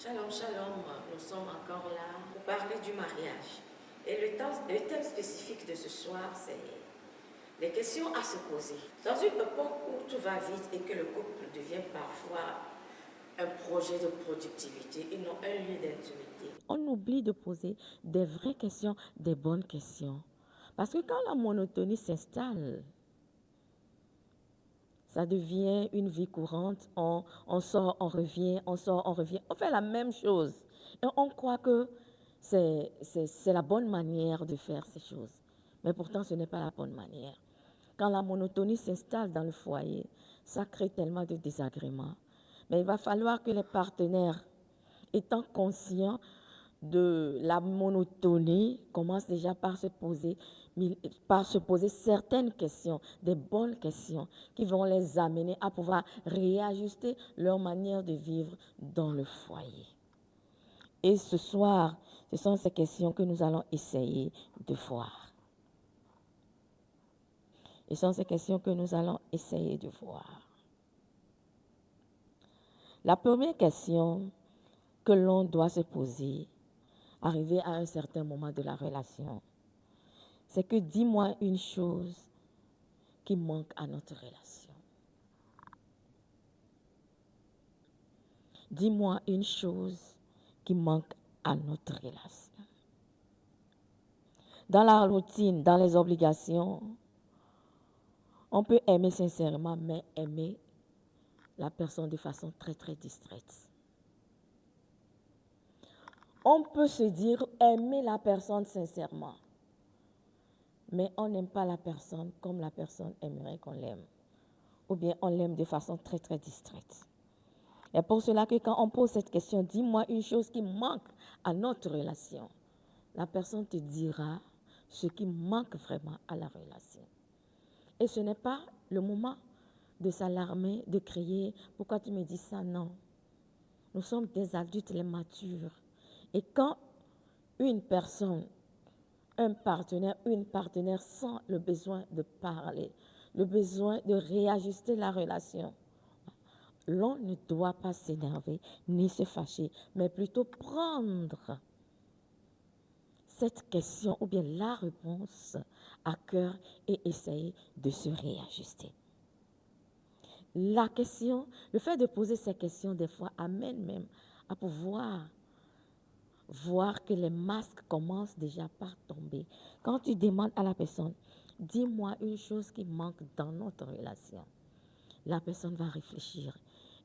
Shalom, shalom, nous sommes encore là pour parler du mariage. Et le thème spécifique de ce soir, c'est les questions à se poser. Dans une époque où tout va vite et que le couple devient parfois un projet de productivité et non un lieu d'intimité, on oublie de poser des vraies questions, des bonnes questions. Parce que quand la monotonie s'installe, ça devient une vie courante. On sort, on revient, on sort, on revient. On fait la même chose. Et on croit que c'est la bonne manière de faire ces choses. Mais pourtant, ce n'est pas la bonne manière. Quand la monotonie s'installe dans le foyer, ça crée tellement de désagréments. Mais il va falloir que les partenaires, étant conscients de la monotonie, commencent déjà par se poser certaines questions, des bonnes questions qui vont les amener à pouvoir réajuster leur manière de vivre dans le foyer. Et ce soir, ce sont ces questions que nous allons essayer de voir. Ce sont ces questions que nous allons essayer de voir. La première question que l'on doit se poser, arrivé à un certain moment de la relation, c'est que dis-moi une chose qui manque à notre relation. Dis-moi une chose qui manque à notre relation. Dans la routine, dans les obligations, on peut aimer sincèrement, mais aimer la personne de façon très très distraite. On peut se dire aimer la personne sincèrement, mais on n'aime pas la personne comme la personne aimerait qu'on l'aime. Ou bien on l'aime de façon très très distraite. Et pour cela que quand on pose cette question, dis-moi une chose qui manque à notre relation, la personne te dira ce qui manque vraiment à la relation. Et ce n'est pas le moment de s'alarmer, de crier, pourquoi tu me dis ça? Non. Nous sommes des adultes, les matures. Et quand une personne, un partenaire, une partenaire sent le besoin de parler, le besoin de réajuster la relation, l'on ne doit pas s'énerver ni se fâcher, mais plutôt prendre cette question ou bien la réponse à cœur et essayer de se réajuster. La question, le fait de poser ces questions des fois amène même à pouvoir voir que les masques commencent déjà par tomber. Quand tu demandes à la personne, dis-moi une chose qui manque dans notre relation, la personne va réfléchir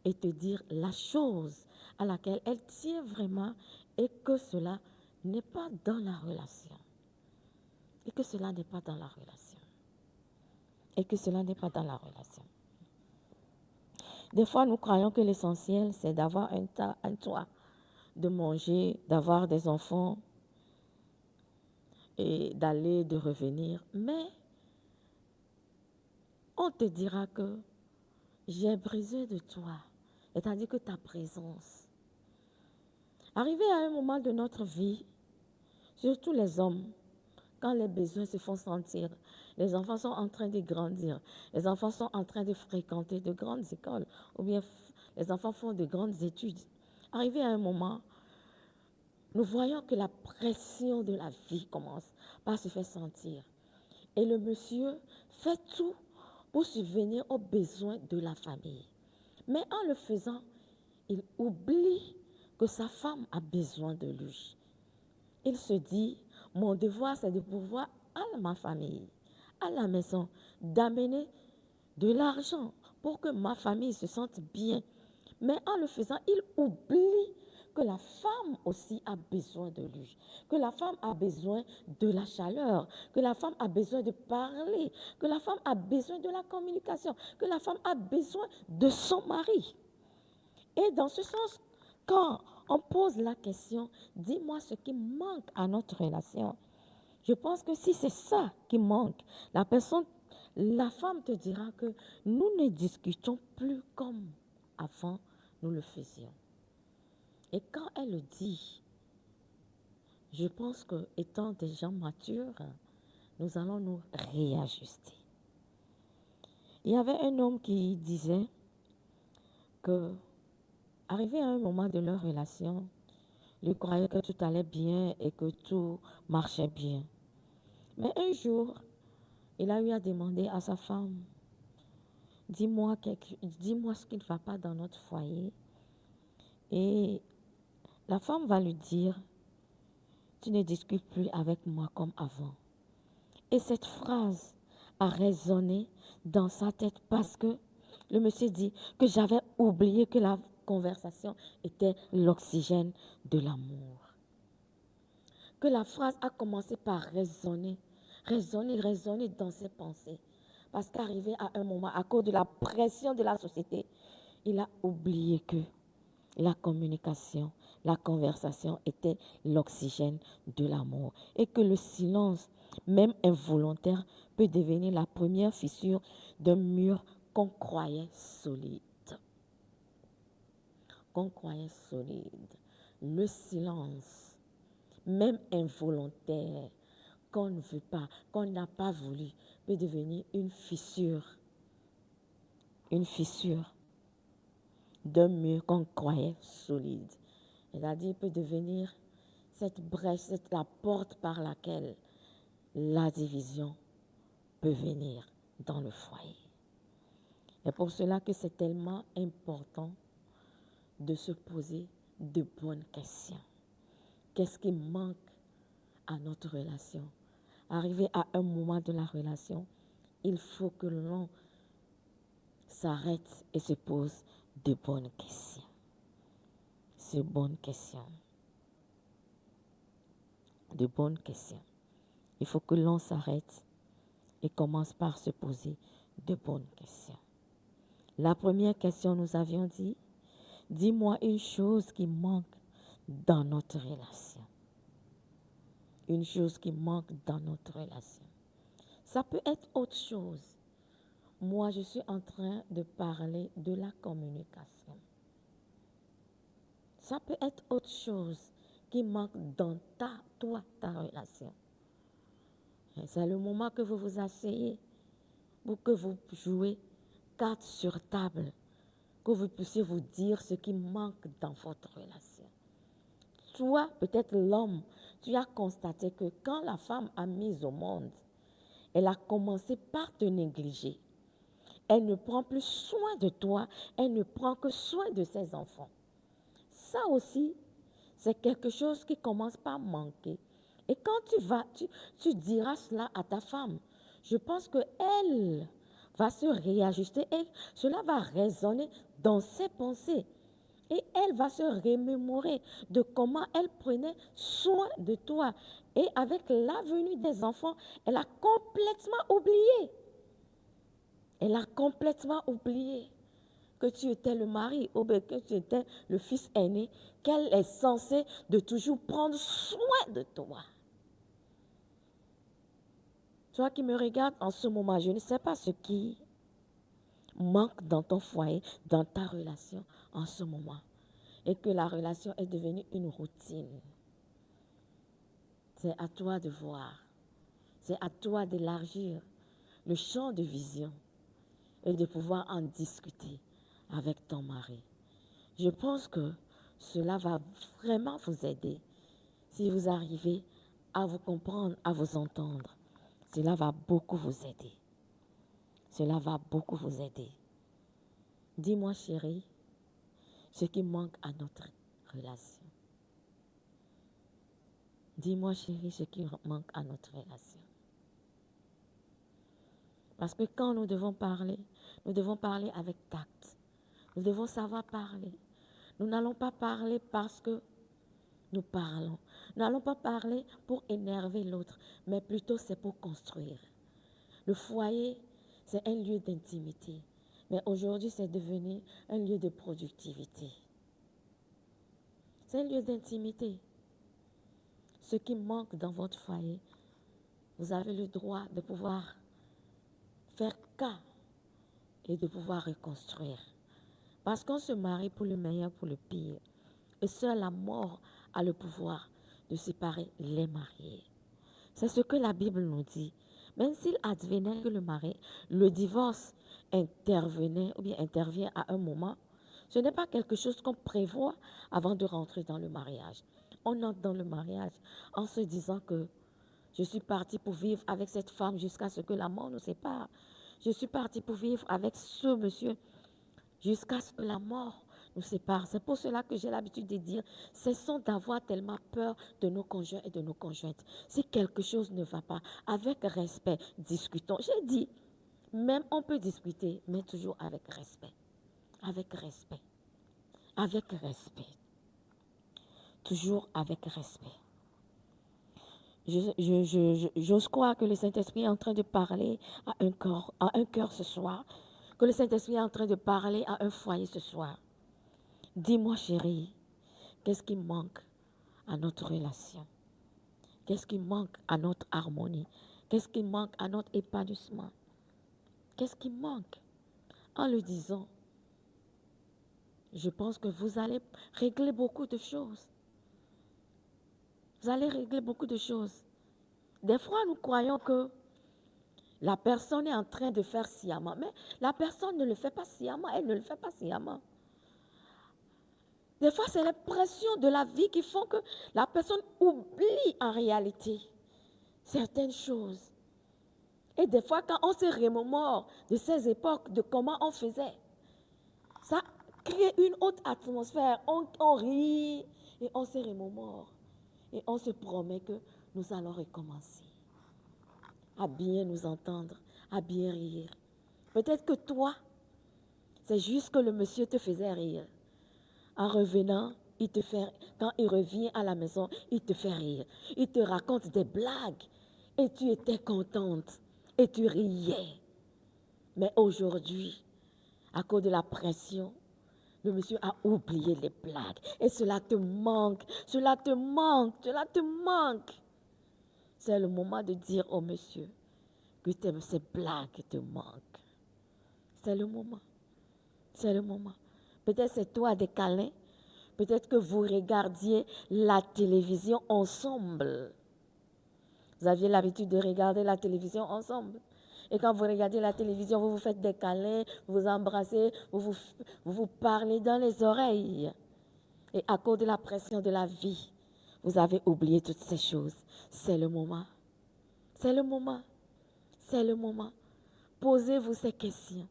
et te dire la chose à laquelle elle tient vraiment et que cela n'est pas dans la relation. Et que cela n'est pas dans la relation. Et que cela n'est pas dans la relation. Des fois, nous croyons que l'essentiel, c'est d'avoir un toit, de manger, d'avoir des enfants et d'aller, de revenir. Mais on te dira que j'ai besoin de toi, c'est-à-dire que ta présence. Arrivé à un moment de notre vie, surtout les hommes, quand les besoins se font sentir, les enfants sont en train de grandir, les enfants sont en train de fréquenter de grandes écoles, ou bien les enfants font de grandes études. Arrivé à un moment, nous voyons que la pression de la vie commence par se faire sentir. Et le monsieur fait tout pour subvenir aux besoins de la famille. Mais en le faisant, il oublie que sa femme a besoin de lui. Il se dit, mon devoir c'est de pouvoir à ma famille, à la maison, d'amener de l'argent pour que ma famille se sente bien. Mais en le faisant, il oublie que la femme aussi a besoin de lui, que la femme a besoin de la chaleur, que la femme a besoin de parler, que la femme a besoin de la communication, que la femme a besoin de son mari. Et dans ce sens, quand on pose la question, dis-moi ce qui manque à notre relation, je pense que si c'est ça qui manque, la femme te dira que nous ne discutons plus comme avant nous le faisions. Et quand elle le dit, je pense que étant des gens matures, nous allons nous réajuster. Il y avait un homme qui disait que Arrivé à un moment de leur relation, il croyait que tout allait bien et que tout marchait bien. Mais un jour, il a eu à demander à sa femme, dis-moi ce qui ne va pas dans notre foyer. Et la femme va lui dire, tu ne discutes plus avec moi comme avant. Et cette phrase a résonné dans sa tête parce que le monsieur dit que j'avais oublié que la conversation était l'oxygène de l'amour. Que la phrase a commencé par résonner dans ses pensées. Parce qu'arrivé à un moment, à cause de la pression de la société, il a oublié que la communication, la conversation était l'oxygène de l'amour. Et que le silence, même involontaire, peut devenir la première fissure d'un mur qu'on croyait solide. Le silence, même involontaire, qu'on ne veut pas, qu'on n'a pas voulu, peut devenir une fissure d'un mur qu'on croyait solide. C'est-à-dire, peut devenir cette brèche, la porte par laquelle la division peut venir dans le foyer. Et pour cela que c'est tellement important de se poser de bonnes questions. Qu'est-ce qui manque à notre relation? Arrivé à un moment de la relation, il faut que l'on s'arrête et se pose de bonnes questions. De bonnes questions. Il faut que l'on s'arrête et commence par se poser de bonnes questions. La première question, nous avions dit, dis-moi une chose qui manque dans notre relation. Une chose qui manque dans notre relation. Ça peut être autre chose. Moi, je suis en train de parler de la communication. Ça peut être autre chose qui manque dans ta relation. Et c'est le moment que vous vous asseyez pour que vous jouez cartes sur table, que vous puissiez vous dire ce qui manque dans votre relation. Toi, peut-être l'homme, tu as constaté que quand la femme a mis au monde, elle a commencé par te négliger. Elle ne prend plus soin de toi, elle ne prend que soin de ses enfants. Ça aussi, c'est quelque chose qui commence par manquer. Et quand tu diras cela à ta femme, je pense qu'elle va se réajuster et cela va résonner dans ses pensées. Et elle va se remémorer de comment elle prenait soin de toi. Et avec la venue des enfants, elle a complètement oublié. Elle a complètement oublié que tu étais le mari ou que tu étais le fils aîné, qu'elle est censée de toujours prendre soin de toi. Toi qui me regardes en ce moment, je ne sais pas ce qui manque dans ton foyer, dans ta relation en ce moment. Et que la relation est devenue une routine. C'est à toi de voir. C'est à toi d'élargir le champ de vision et de pouvoir en discuter avec ton mari. Je pense que cela va vraiment vous aider. Si vous arrivez à vous comprendre, à vous entendre, cela va beaucoup vous aider. Cela va beaucoup vous aider. Dis-moi, chérie, ce qui manque à notre relation. Dis-moi, chérie, ce qui manque à notre relation. Parce que quand nous devons parler avec tact. Nous devons savoir parler. Nous n'allons pas parler parce que nous parlons. Nous n'allons pas parler pour énerver l'autre, mais plutôt c'est pour construire. Le foyer, c'est un lieu d'intimité. Mais aujourd'hui, c'est devenu un lieu de productivité. C'est un lieu d'intimité. Ce qui manque dans votre foyer, vous avez le droit de pouvoir faire cas et de pouvoir reconstruire. Parce qu'on se marie pour le meilleur, pour le pire. Et seule la mort a le pouvoir de séparer les mariés. C'est ce que la Bible nous dit. Même s'il advenait que le divorce intervenait ou bien intervient à un moment, Ce n'est pas quelque chose qu'on prévoit avant de rentrer dans le mariage. On entre dans le mariage en se disant que je suis partie pour vivre avec cette femme jusqu'à ce que la mort nous sépare. Je suis partie pour vivre avec ce monsieur jusqu'à ce que la mort nous sépare. C'est pour cela que j'ai l'habitude de dire, cessons d'avoir tellement peur de nos conjoints et de nos conjointes. Si quelque chose ne va pas, avec respect, discutons. J'ai dit, même on peut discuter, mais toujours avec respect. Avec respect. Avec respect. Toujours avec respect. J'ose croire que le Saint-Esprit est en train de parler à un cœur ce soir. Que le Saint-Esprit est en train de parler à un foyer ce soir. Dis-moi, chérie, qu'est-ce qui manque à notre relation? Qu'est-ce qui manque à notre harmonie? Qu'est-ce qui manque à notre épanouissement? Qu'est-ce qui manque? En le disant, je pense que vous allez régler beaucoup de choses. Vous allez régler beaucoup de choses. Des fois, nous croyons que la personne est en train de faire sciemment, mais la personne ne le fait pas sciemment, elle ne le fait pas sciemment. Des fois, c'est les pressions de la vie qui font que la personne oublie en réalité certaines choses. Et des fois, quand on se remémore de ces époques, de comment on faisait, ça crée une autre atmosphère. On rit et on se remémore. Et on se promet que nous allons recommencer à bien nous entendre, à bien rire. Peut-être que toi, c'est juste que le monsieur te faisait rire. En revenant, quand il revient à la maison, il te fait rire. Il te raconte des blagues et tu étais contente et tu riais. Mais aujourd'hui, à cause de la pression, le monsieur a oublié les blagues et cela te manque, cela te manque, cela te manque. C'est le moment de dire au monsieur que ces blagues te manquent. C'est le moment. C'est le moment. Peut-être c'est toi des câlins. Peut-être que vous regardiez la télévision ensemble. Vous aviez l'habitude de regarder la télévision ensemble. Et quand vous regardez la télévision, vous vous faites des câlins, vous vous embrassez, vous parlez dans les oreilles. Et à cause de la pression de la vie, vous avez oublié toutes ces choses. C'est le moment. C'est le moment. C'est le moment. Posez-vous ces questions.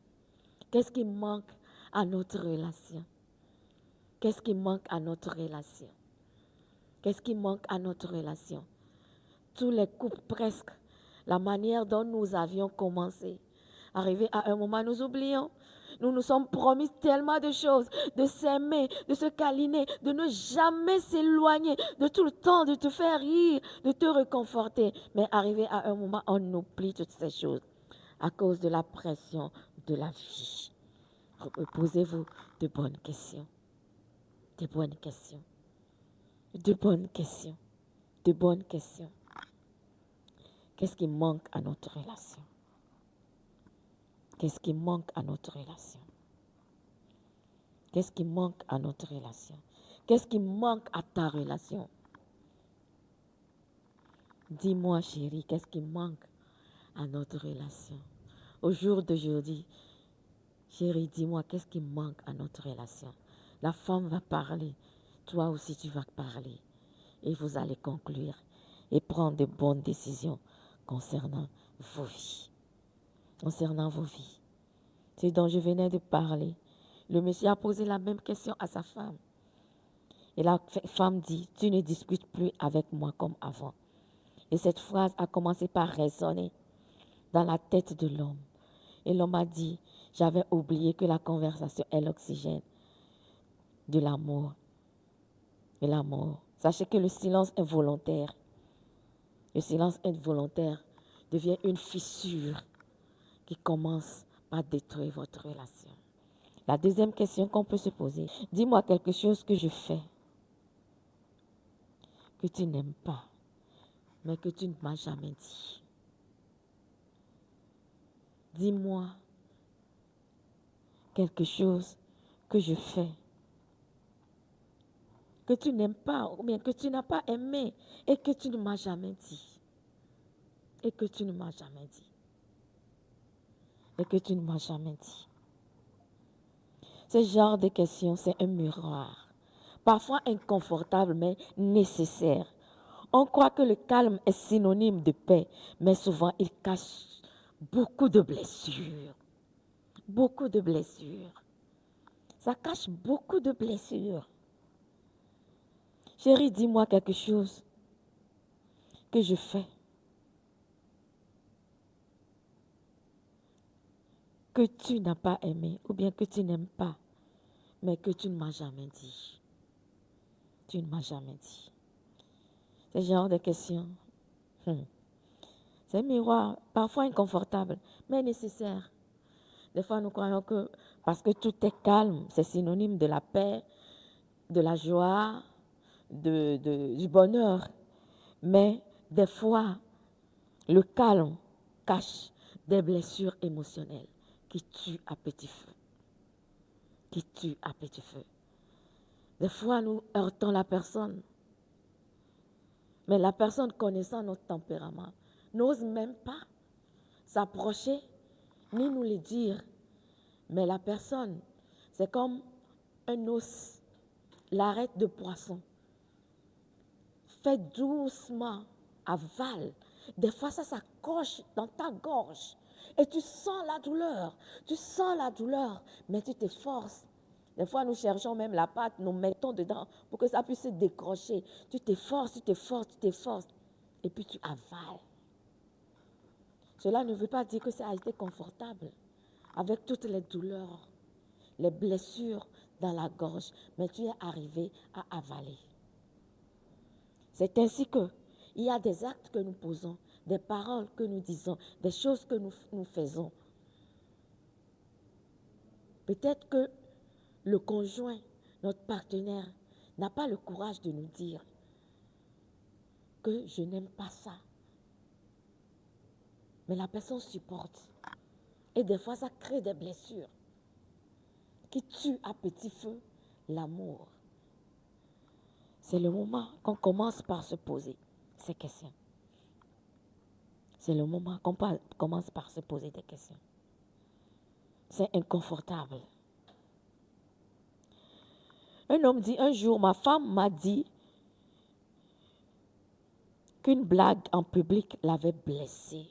Qu'est-ce qui manque à notre relation? Qu'est-ce qui manque à notre relation? Qu'est-ce qui manque à notre relation? Tous les couples presque, la manière dont nous avions commencé. Arrivé à un moment, nous oublions. Nous nous sommes promis tellement de choses, de s'aimer, de se câliner, de ne jamais s'éloigner, de tout le temps de te faire rire, de te réconforter. Mais arrivé à un moment, on oublie toutes ces choses à cause de la pression de la vie. Posez-vous de bonnes questions. De bonnes questions. De bonnes questions. De bonnes questions. Qu'est-ce qui manque à notre relation? Qu'est-ce qui manque à notre relation? Qu'est-ce qui manque à notre relation? Qu'est-ce qui manque à ta relation? Dis-moi, chérie, qu'est-ce qui manque à notre relation? Au jour d'aujourd'hui, chérie, dis-moi, qu'est-ce qui manque à notre relation? La femme va parler, toi aussi tu vas parler. Et vous allez conclure et prendre de bonnes décisions concernant vos vies. Concernant vos vies. C'est dont je venais de parler. Le monsieur a posé la même question à sa femme. Et la femme dit, tu ne discutes plus avec moi comme avant. Et cette phrase a commencé par résonner dans la tête de l'homme. Et l'homme a dit, j'avais oublié que la conversation est l'oxygène de l'amour. De l'amour. Sachez que le silence involontaire, le silence involontaire devient une fissure qui commence par détruire votre relation. La deuxième question qu'on peut se poser, dis-moi quelque chose que je fais, que tu n'aimes pas, mais que tu ne m'as jamais dit. Dis-moi quelque chose que je fais, que tu n'aimes pas, ou bien que tu n'as pas aimé, et que tu ne m'as jamais dit. Et que tu ne m'as jamais dit. Et que tu ne m'as jamais dit. Ce genre de questions, c'est un miroir. Parfois inconfortable, mais nécessaire. On croit que le calme est synonyme de paix, mais souvent il cache beaucoup de blessures. Beaucoup de blessures. Ça cache beaucoup de blessures. Chérie, dis-moi quelque chose que je fais, que tu n'as pas aimé, ou bien que tu n'aimes pas, mais que tu ne m'as jamais dit. Tu ne m'as jamais dit. Ce genre de questions. C'est un miroir, parfois inconfortable, mais nécessaire. Des fois, nous croyons que parce que tout est calme, c'est synonyme de la paix, de la joie, du bonheur. Mais des fois, le calme cache des blessures émotionnelles qui tuent à petit feu. Qui tuent à petit feu. Des fois, nous heurtons la personne. Mais la personne connaissant notre tempérament n'ose même pas s'approcher ni nous le dire. Mais la personne, c'est comme un os, l'arête de poisson. Fais doucement, avale. Des fois, ça s'accroche dans ta gorge. Et tu sens la douleur, mais tu t'efforces. Des fois, nous cherchons même la pâte, nous mettons dedans pour que ça puisse se décrocher. Tu t'efforces, et puis tu avales. Cela ne veut pas dire que ça a été confortable, avec toutes les douleurs, les blessures dans la gorge, mais tu es arrivé à avaler. C'est ainsi que il y a des actes que nous posons, des paroles que nous disons, des choses que nous faisons. Peut-être que le conjoint, notre partenaire, n'a pas le courage de nous dire que je n'aime pas ça. Mais la personne supporte. Et des fois, ça crée des blessures qui tuent à petit feu l'amour. C'est le moment qu'on commence par se poser ces questions. C'est le moment qu'on commence par se poser des questions. C'est inconfortable. Un homme dit un jour, ma femme m'a dit qu'une blague en public l'avait blessé.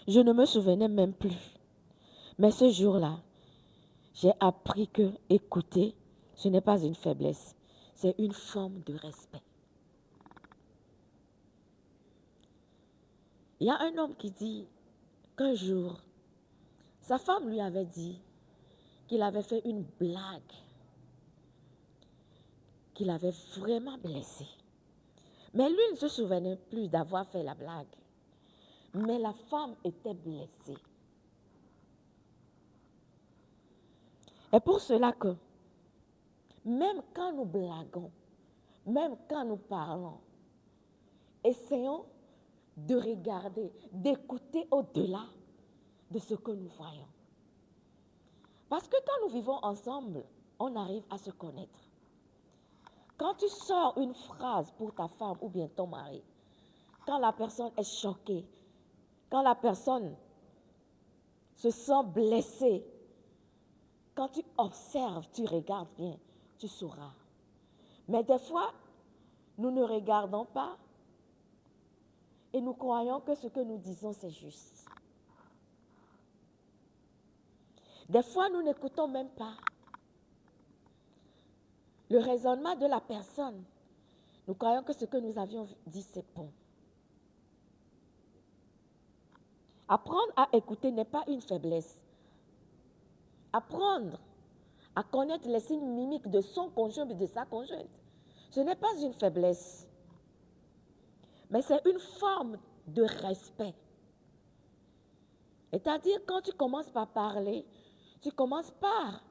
Je ne me souvenais même plus. Mais ce jour-là, j'ai appris que écouter, ce n'est pas une faiblesse, c'est une forme de respect. Il y a un homme qui dit qu'un jour, sa femme lui avait dit qu'il avait fait une blague qui l'avait vraiment blessé. Mais lui ne se souvenait plus d'avoir fait la blague. Mais la femme était blessée. Et pour cela que, même quand nous blaguons, même quand nous parlons, essayons de regarder, d'écouter au-delà de ce que nous voyons. Parce que quand nous vivons ensemble, on arrive à se connaître. Quand tu sors une phrase pour ta femme ou bien ton mari, quand la personne est choquée, quand la personne se sent blessée, quand tu observes, tu regardes bien, tu sauras. Mais des fois, nous ne regardons pas et nous croyons que ce que nous disons, c'est juste. Des fois, nous n'écoutons même pas le raisonnement de la personne. Nous croyons que ce que nous avions dit, c'est bon. Apprendre à écouter n'est pas une faiblesse. Apprendre à connaître les signes mimiques de son conjoint et de sa conjointe, ce n'est pas une faiblesse, mais c'est une forme de respect. C'est-à-dire, quand tu commences par parler, tu commences par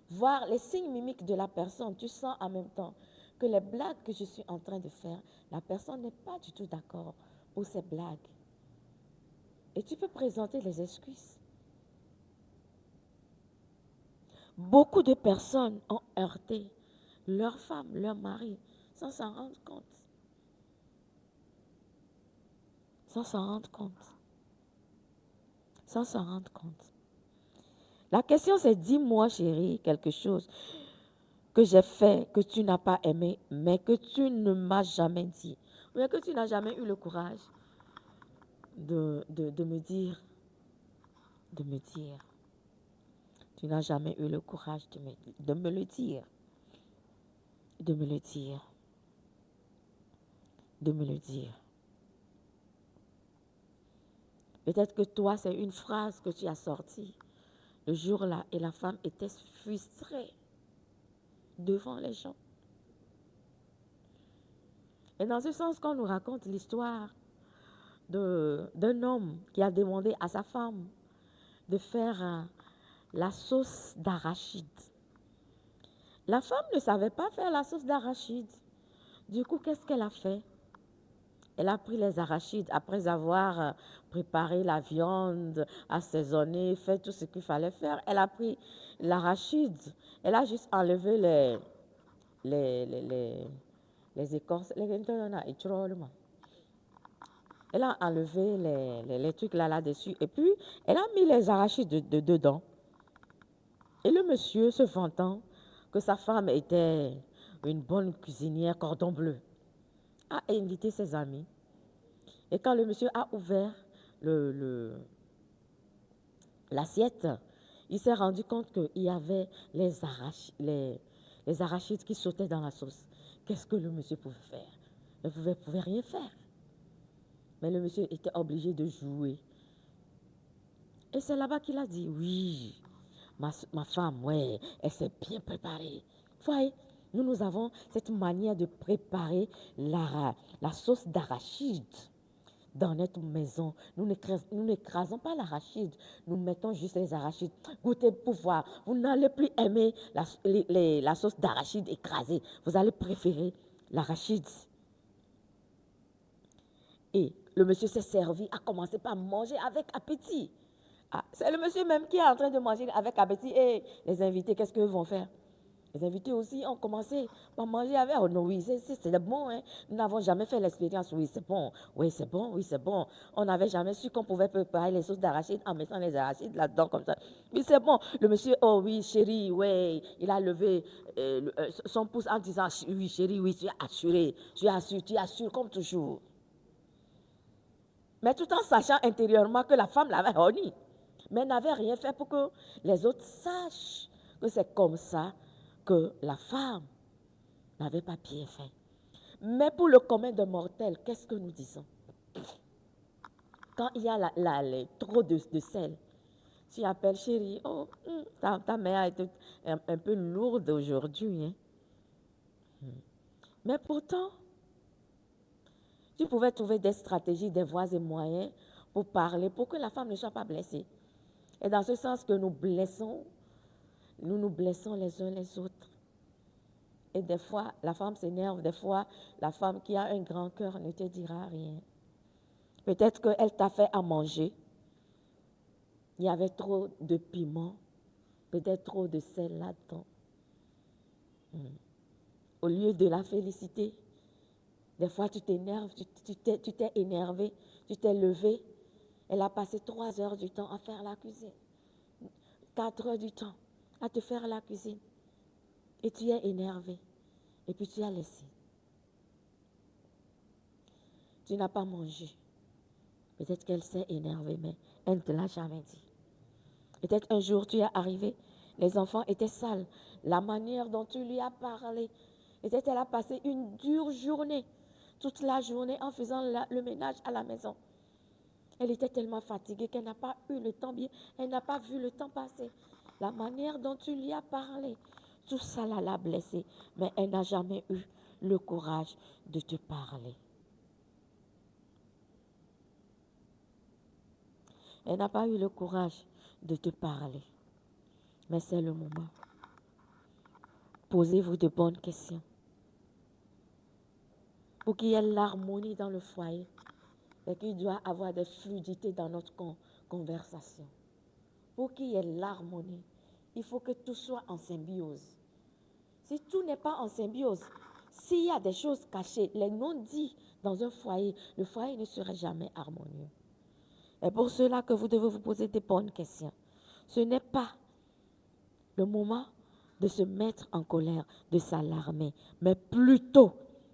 voir les signes mimiques de la personne. Tu sens en même temps que les blagues que je suis en train de faire, la personne n'est pas du tout d'accord pour ces blagues. Et tu peux présenter les excuses. Beaucoup de personnes ont heurté leur femme, leur mari, sans s'en rendre compte. Sans s'en rendre compte. Sans s'en rendre compte. La question c'est, dis-moi chérie, quelque chose que j'ai fait, que tu n'as pas aimé, mais que tu ne m'as jamais dit. Ou bien que tu n'as jamais eu le courage de me dire, de me dire. Tu n'as jamais eu le courage de me le dire, de me le dire, de me le dire. Peut-être que toi, c'est une phrase que tu as sortie le jour-là et la femme était frustrée devant les gens. Et dans ce sens, quand on nous raconte l'histoire d'un homme qui a demandé à sa femme de faire la sauce d'arachide. La femme ne savait pas faire la sauce d'arachide. Du coup, qu'est-ce qu'elle a fait? Elle a pris les arachides après avoir préparé la viande, assaisonné, fait tout ce qu'il fallait faire. Elle a pris l'arachide. Elle a juste enlevé les écorces. Elle a enlevé les trucs là-dessus. Et puis, elle a mis les arachides dedans. Et le monsieur, se vantant que sa femme était une bonne cuisinière cordon bleu, a invité ses amis. Et quand le monsieur a ouvert l'assiette, il s'est rendu compte qu'il y avait les arachides qui sautaient dans la sauce. Qu'est-ce que le monsieur pouvait faire? Il ne pouvait rien faire. Mais le monsieur était obligé de jouer. Et c'est là-bas qu'il a dit, oui, ma femme, ouais, elle s'est bien préparée. Vous voyez, nous avons cette manière de préparer la sauce d'arachide. Dans notre maison, nous n'écrasons pas l'arachide, nous mettons juste les arachides. Goûtez pour voir, vous n'allez plus aimer la sauce d'arachide écrasée, vous allez préférer l'arachide. Et le monsieur s'est servi, a commencé par manger avec appétit. Ah, c'est le monsieur même qui est en train de manger avec appétit. Et les invités, qu'est-ce qu'ils vont faire? Les invités aussi ont commencé par manger avec. Oh non, oui, c'est bon. Hein. Nous n'avons jamais fait l'expérience. Oui, c'est bon. Oui, c'est bon. Oui, c'est bon. On n'avait jamais su qu'on pouvait préparer les sauces d'arachide en mettant les arachides là-dedans comme ça. Oui, c'est bon. Le monsieur, oh oui, chérie, oui. Il a levé son pouce en disant, oui, chérie, oui, tu es assuré. Tu assures comme toujours. Mais tout en sachant intérieurement que la femme l'avait honni. Mais n'avait rien fait pour que les autres sachent que c'est comme ça que la femme n'avait pas bien fait. Mais pour le commun des mortels, qu'est-ce que nous disons? Quand il y a trop de sel, tu appelles chérie, oh, ta mère est un peu lourde aujourd'hui. Hein? Mais pourtant, tu pouvais trouver des stratégies, des voies et moyens pour parler, pour que la femme ne soit pas blessée. Et dans ce sens que nous nous blessons les uns les autres. Et des fois, la femme s'énerve, des fois, la femme qui a un grand cœur ne te dira rien. Peut-être qu'elle t'a fait à manger. Il y avait trop de piment, peut-être trop de sel là-dedans. Au lieu de la féliciter, des fois tu t'énerves, tu t'es énervé, tu t'es levé. Elle a passé 3 heures du temps à faire la cuisine, 4 heures du temps à te faire la cuisine. Et tu es énervé. Et puis tu as laissé. Tu n'as pas mangé. Peut-être qu'elle s'est énervée, mais elle ne te l'a jamais dit. Peut-être un jour tu es arrivé, les enfants étaient sales. La manière dont tu lui as parlé, peut-être elle a passé une dure journée, toute la journée en faisant le ménage à la maison. Elle était tellement fatiguée qu'elle n'a pas eu le temps bien, elle n'a pas vu le temps passer. La manière dont tu lui as parlé, tout ça l'a blessée, mais elle n'a jamais eu le courage de te parler. Elle n'a pas eu le courage de te parler. Mais c'est le moment. Posez-vous de bonnes questions. Pour qu'il y ait l'harmonie dans le foyer, et qu'il doit y avoir des fluidités dans notre conversation. Pour qu'il y ait l'harmonie, il faut que tout soit en symbiose. Si tout n'est pas en symbiose, s'il y a des choses cachées, les non-dits dans un foyer, le foyer ne serait jamais harmonieux. Et pour cela que vous devez vous poser des bonnes questions. Ce n'est pas le moment de se mettre en colère, de s'alarmer, mais plutôt,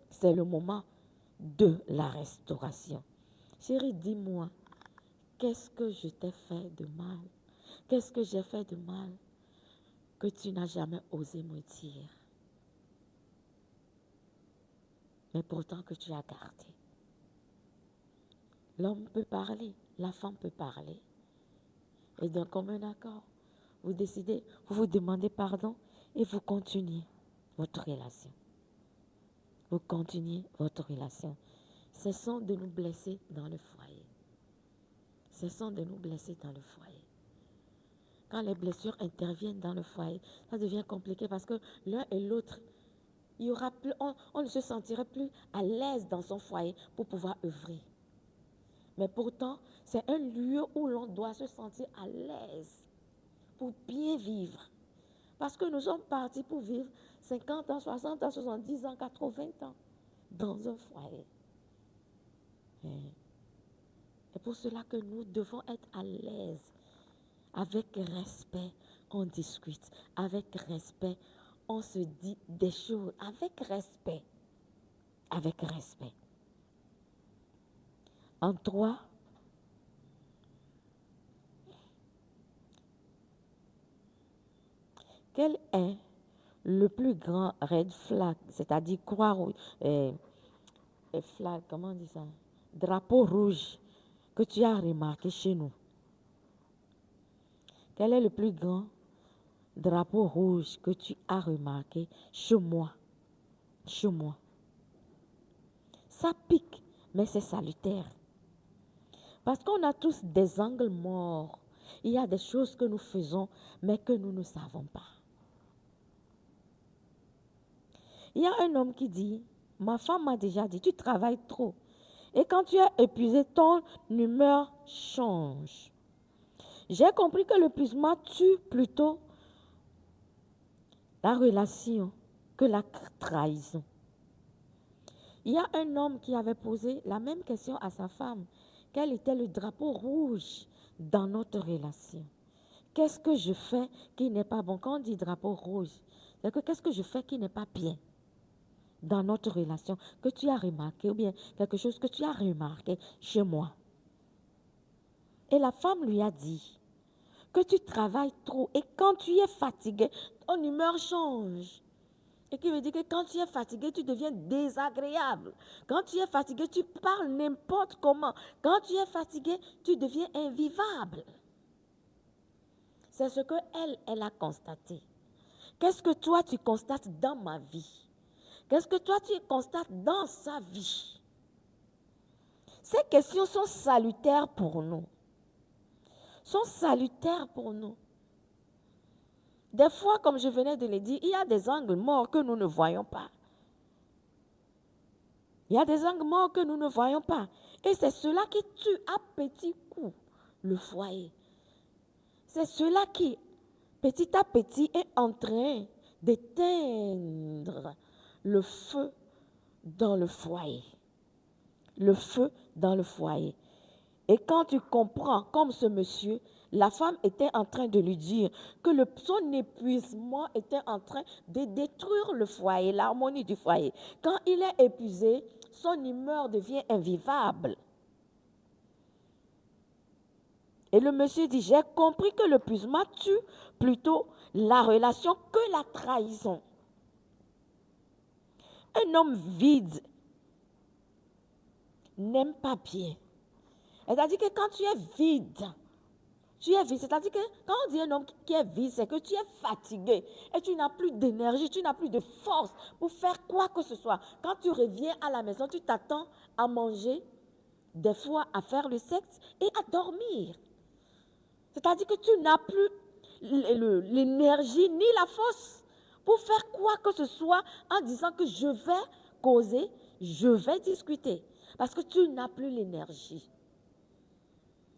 c'est le moment de la restauration. Chérie, dis-moi, qu'est-ce que je t'ai fait de mal? Qu'est-ce que j'ai fait de mal que tu n'as jamais osé me dire? Mais pourtant que tu as gardé. L'homme peut parler, la femme peut parler. Et d'un commun accord, vous décidez, vous vous demandez pardon et vous continuez votre relation. Vous continuez votre relation. Cessons de nous blesser dans le foyer. Cessons de nous blesser dans le foyer. Quand les blessures interviennent dans le foyer, ça devient compliqué parce que l'un et l'autre, il y aura plus, on ne se sentirait plus à l'aise dans son foyer pour pouvoir œuvrer. Mais pourtant, c'est un lieu où l'on doit se sentir à l'aise pour bien vivre. Parce que nous sommes partis pour vivre 50 ans, 60 ans, 70 ans, 80 ans dans un foyer. C'est pour cela que nous devons être à l'aise. Avec respect, on discute. Avec respect, on se dit des choses. Avec respect. Avec respect. En 3, quel est le plus grand red flag, c'est-à-dire flag, comment on dit ça? Drapeau rouge que tu as remarqué chez nous? Quel est le plus grand drapeau rouge que tu as remarqué chez moi? Chez moi. Ça pique, mais c'est salutaire. Parce qu'on a tous des angles morts. Il y a des choses que nous faisons, mais que nous ne savons pas. Il y a un homme qui dit, ma femme m'a déjà dit, tu travailles trop. Et quand tu es épuisé, ton humeur change. J'ai compris que l'épuisement tue plutôt la relation que la trahison. Il y a un homme qui avait posé la même question à sa femme. Quel était le drapeau rouge dans notre relation? Qu'est-ce que je fais qui n'est pas bon? Quand on dit drapeau rouge, c'est que qu'est-ce que je fais qui n'est pas bien dans notre relation, que tu as remarqué, ou bien quelque chose que tu as remarqué chez moi. Et la femme lui a dit que tu travailles trop et quand tu es fatigué, ton humeur change. Et qui veut dire que quand tu es fatigué, tu deviens désagréable. Quand tu es fatigué, tu parles n'importe comment. Quand tu es fatigué, tu deviens invivable. C'est ce qu'elle a constaté. Qu'est-ce que toi tu constates dans ma vie? Qu'est-ce que toi tu constates dans sa vie? Ces questions sont salutaires pour nous. Sont salutaires pour nous. Des fois, comme je venais de le dire, il y a des angles morts que nous ne voyons pas. Il y a des angles morts que nous ne voyons pas. Et c'est cela qui tue à petits coups le foyer. C'est cela qui, petit à petit, est en train d'éteindre le feu dans le foyer. Le feu dans le foyer. Et quand tu comprends, comme ce monsieur, la femme était en train de lui dire que son épuisement était en train de détruire le foyer, l'harmonie du foyer. Quand il est épuisé, son humeur devient invivable. Et le monsieur dit, j'ai compris que l'épuisement tue plutôt la relation que la trahison. Un homme vide n'aime pas bien. C'est-à-dire que quand tu es vide, c'est-à-dire que quand on dit un homme qui est vide, c'est que tu es fatigué et tu n'as plus d'énergie, tu n'as plus de force pour faire quoi que ce soit. Quand tu reviens à la maison, tu t'attends à manger, des fois à faire le sexe et à dormir. C'est-à-dire que tu n'as plus l'énergie ni la force pour faire quoi que ce soit en disant que je vais causer, je vais discuter. Parce que tu n'as plus l'énergie.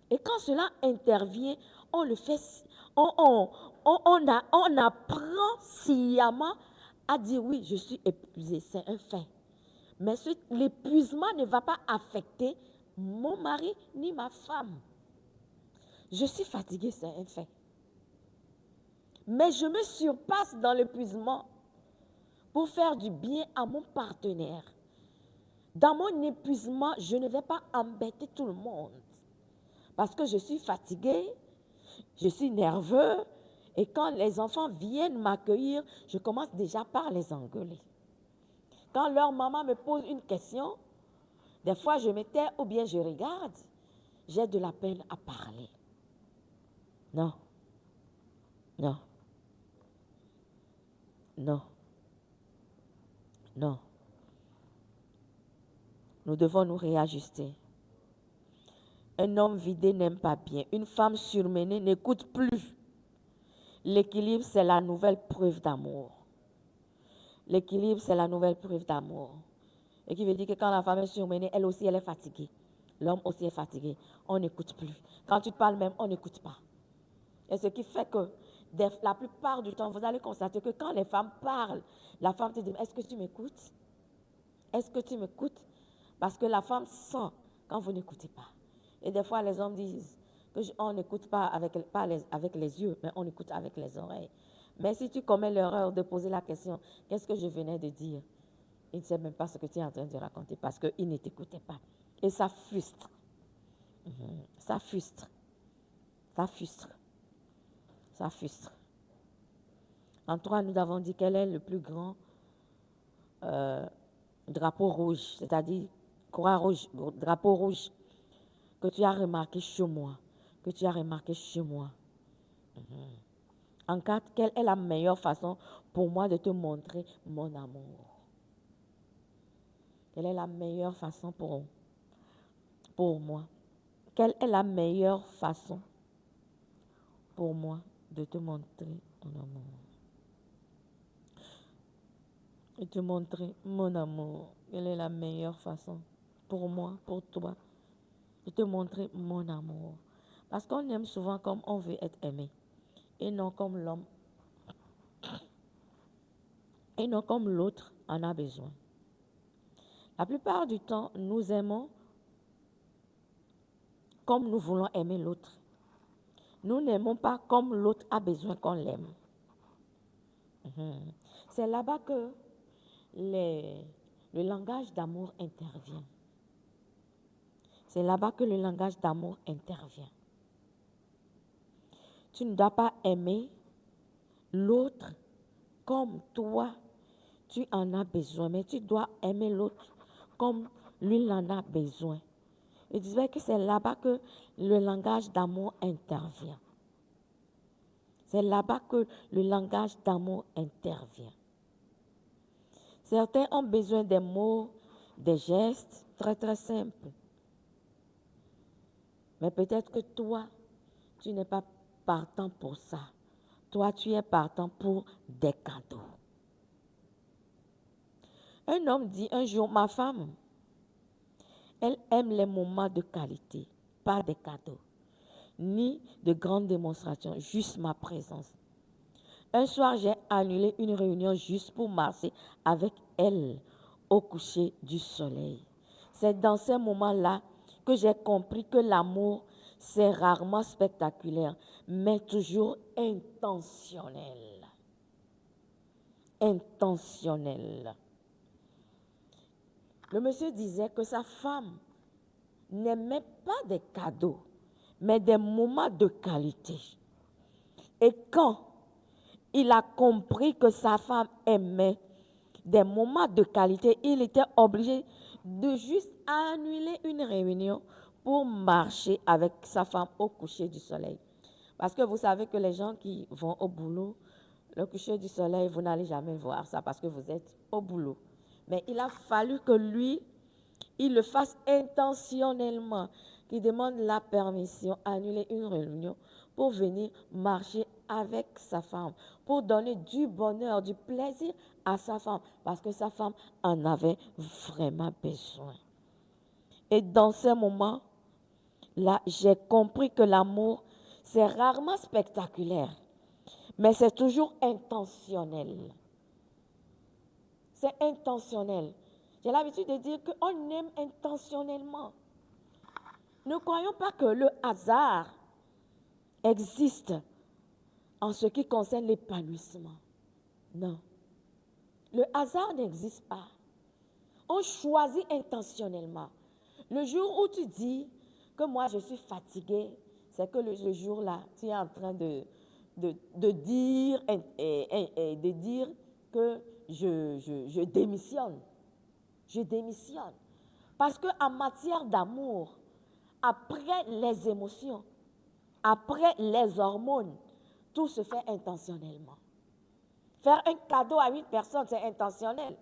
Et quand cela intervient, on le fait, on apprend sciemment à dire oui, je suis épuisé, c'est un fait. Mais l'épuisement ne va pas affecter mon mari ni ma femme. Je suis fatiguée, c'est un fait. Mais je me surpasse dans l'épuisement pour faire du bien à mon partenaire. Dans mon épuisement, je ne vais pas embêter tout le monde. Parce que je suis fatiguée, je suis nerveux, et quand les enfants viennent m'accueillir, je commence déjà par les engueuler. Quand leur maman me pose une question, des fois je me tais ou bien je regarde, j'ai de la peine à parler. Non, non, non, non. Nous devons nous réajuster. Un homme vidé n'aime pas bien. Une femme surmenée n'écoute plus. L'équilibre, c'est la nouvelle preuve d'amour. L'équilibre, c'est la nouvelle preuve d'amour. Et qui veut dire que quand la femme est surmenée, elle aussi, elle est fatiguée. L'homme aussi est fatigué. On n'écoute plus. Quand tu te parles même, on n'écoute pas. Et ce qui fait que la plupart du temps, vous allez constater que quand les femmes parlent, la femme te dit, est-ce que tu m'écoutes? Est-ce que tu m'écoutes? Parce que la femme sent quand vous n'écoutez pas. Et des fois, les hommes disent qu'on n'écoute pas avec les yeux, mais on écoute avec les oreilles. Mais si tu commets l'erreur de poser la question, qu'est-ce que je venais de dire? Il ne sait même pas ce que tu es en train de raconter parce qu'il ne t'écoutait pas. Et ça frustre. Ça frustre. Ça frustre. Ça frustre. En toi, nous avons dit quel est le plus grand drapeau rouge, c'est-à-dire croix rouge, drapeau rouge, que tu as remarqué chez moi. Que tu as remarqué chez moi. En 4, quelle est la meilleure façon pour moi de te montrer mon amour? Quelle est la meilleure façon pour moi? Quelle est la meilleure façon pour moi de te montrer mon amour? De te montrer mon amour. Quelle est la meilleure façon pour moi, pour toi, de te montrer mon amour? Parce qu'on aime souvent comme on veut être aimé. Et non comme l'homme. Et non comme l'autre en a besoin. La plupart du temps, nous aimons comme nous voulons aimer l'autre. Nous n'aimons pas comme l'autre a besoin qu'on l'aime. C'est là-bas que le langage d'amour intervient. C'est là-bas que le langage d'amour intervient. Tu ne dois pas aimer l'autre comme toi, tu en as besoin, mais tu dois aimer l'autre comme lui en a besoin. Je disais que c'est là-bas que le langage d'amour intervient. C'est là-bas que le langage d'amour intervient. Certains ont besoin des mots, des gestes très très simples. Mais peut-être que toi, tu n'es pas partant pour ça. Toi, tu es partant pour des cadeaux. Un homme dit un jour, ma femme, elle aime les moments de qualité, pas des cadeaux, ni de grandes démonstrations, juste ma présence. Un soir, j'ai annulé une réunion juste pour marcher avec elle au coucher du soleil. C'est dans ces moments-là que j'ai compris que l'amour, c'est rarement spectaculaire, mais toujours intentionnel. Intentionnel. Le monsieur disait que sa femme n'aimait pas des cadeaux, mais des moments de qualité. Et quand il a compris que sa femme aimait des moments de qualité, il était obligé de juste annuler une réunion pour marcher avec sa femme au coucher du soleil. Parce que vous savez que les gens qui vont au boulot, le coucher du soleil, vous n'allez jamais voir ça parce que vous êtes au boulot. Mais il a fallu que lui, il le fasse intentionnellement, qu'il demande la permission, annuler une réunion pour venir marcher avec sa femme, pour donner du bonheur, du plaisir à sa femme, parce que sa femme en avait vraiment besoin. Et dans ces moments-là, j'ai compris que l'amour, c'est rarement spectaculaire, mais c'est toujours intentionnel. C'est intentionnel. J'ai l'habitude de dire qu'on aime intentionnellement. Ne croyons pas que le hasard existe en ce qui concerne l'épanouissement. Non. Le hasard n'existe pas. On choisit intentionnellement. Le jour où tu dis que moi je suis fatiguée, c'est que le jour-là, tu es en train de dire que je démissionne. Je démissionne. Parce qu'en matière d'amour, après les émotions, après les hormones, tout se fait intentionnellement. Faire un cadeau à une personne, c'est intentionnel.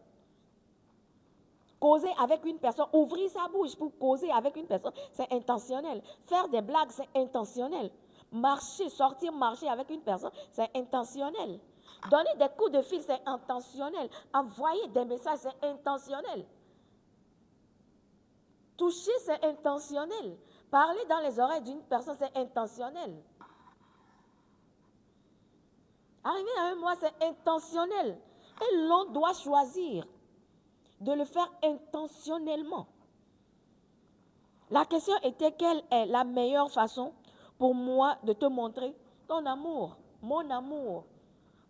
Causer avec une personne, ouvrir sa bouche pour causer avec une personne, c'est intentionnel. Faire des blagues, c'est intentionnel. Marcher, sortir marcher avec une personne, c'est intentionnel. Donner des coups de fil, c'est intentionnel. Envoyer des messages, c'est intentionnel. Toucher, c'est intentionnel. Parler dans les oreilles d'une personne, c'est intentionnel. Arriver à un mois, c'est intentionnel. Et l'on doit choisir de le faire intentionnellement. La question était quelle est la meilleure façon pour moi de te montrer ton amour, mon amour.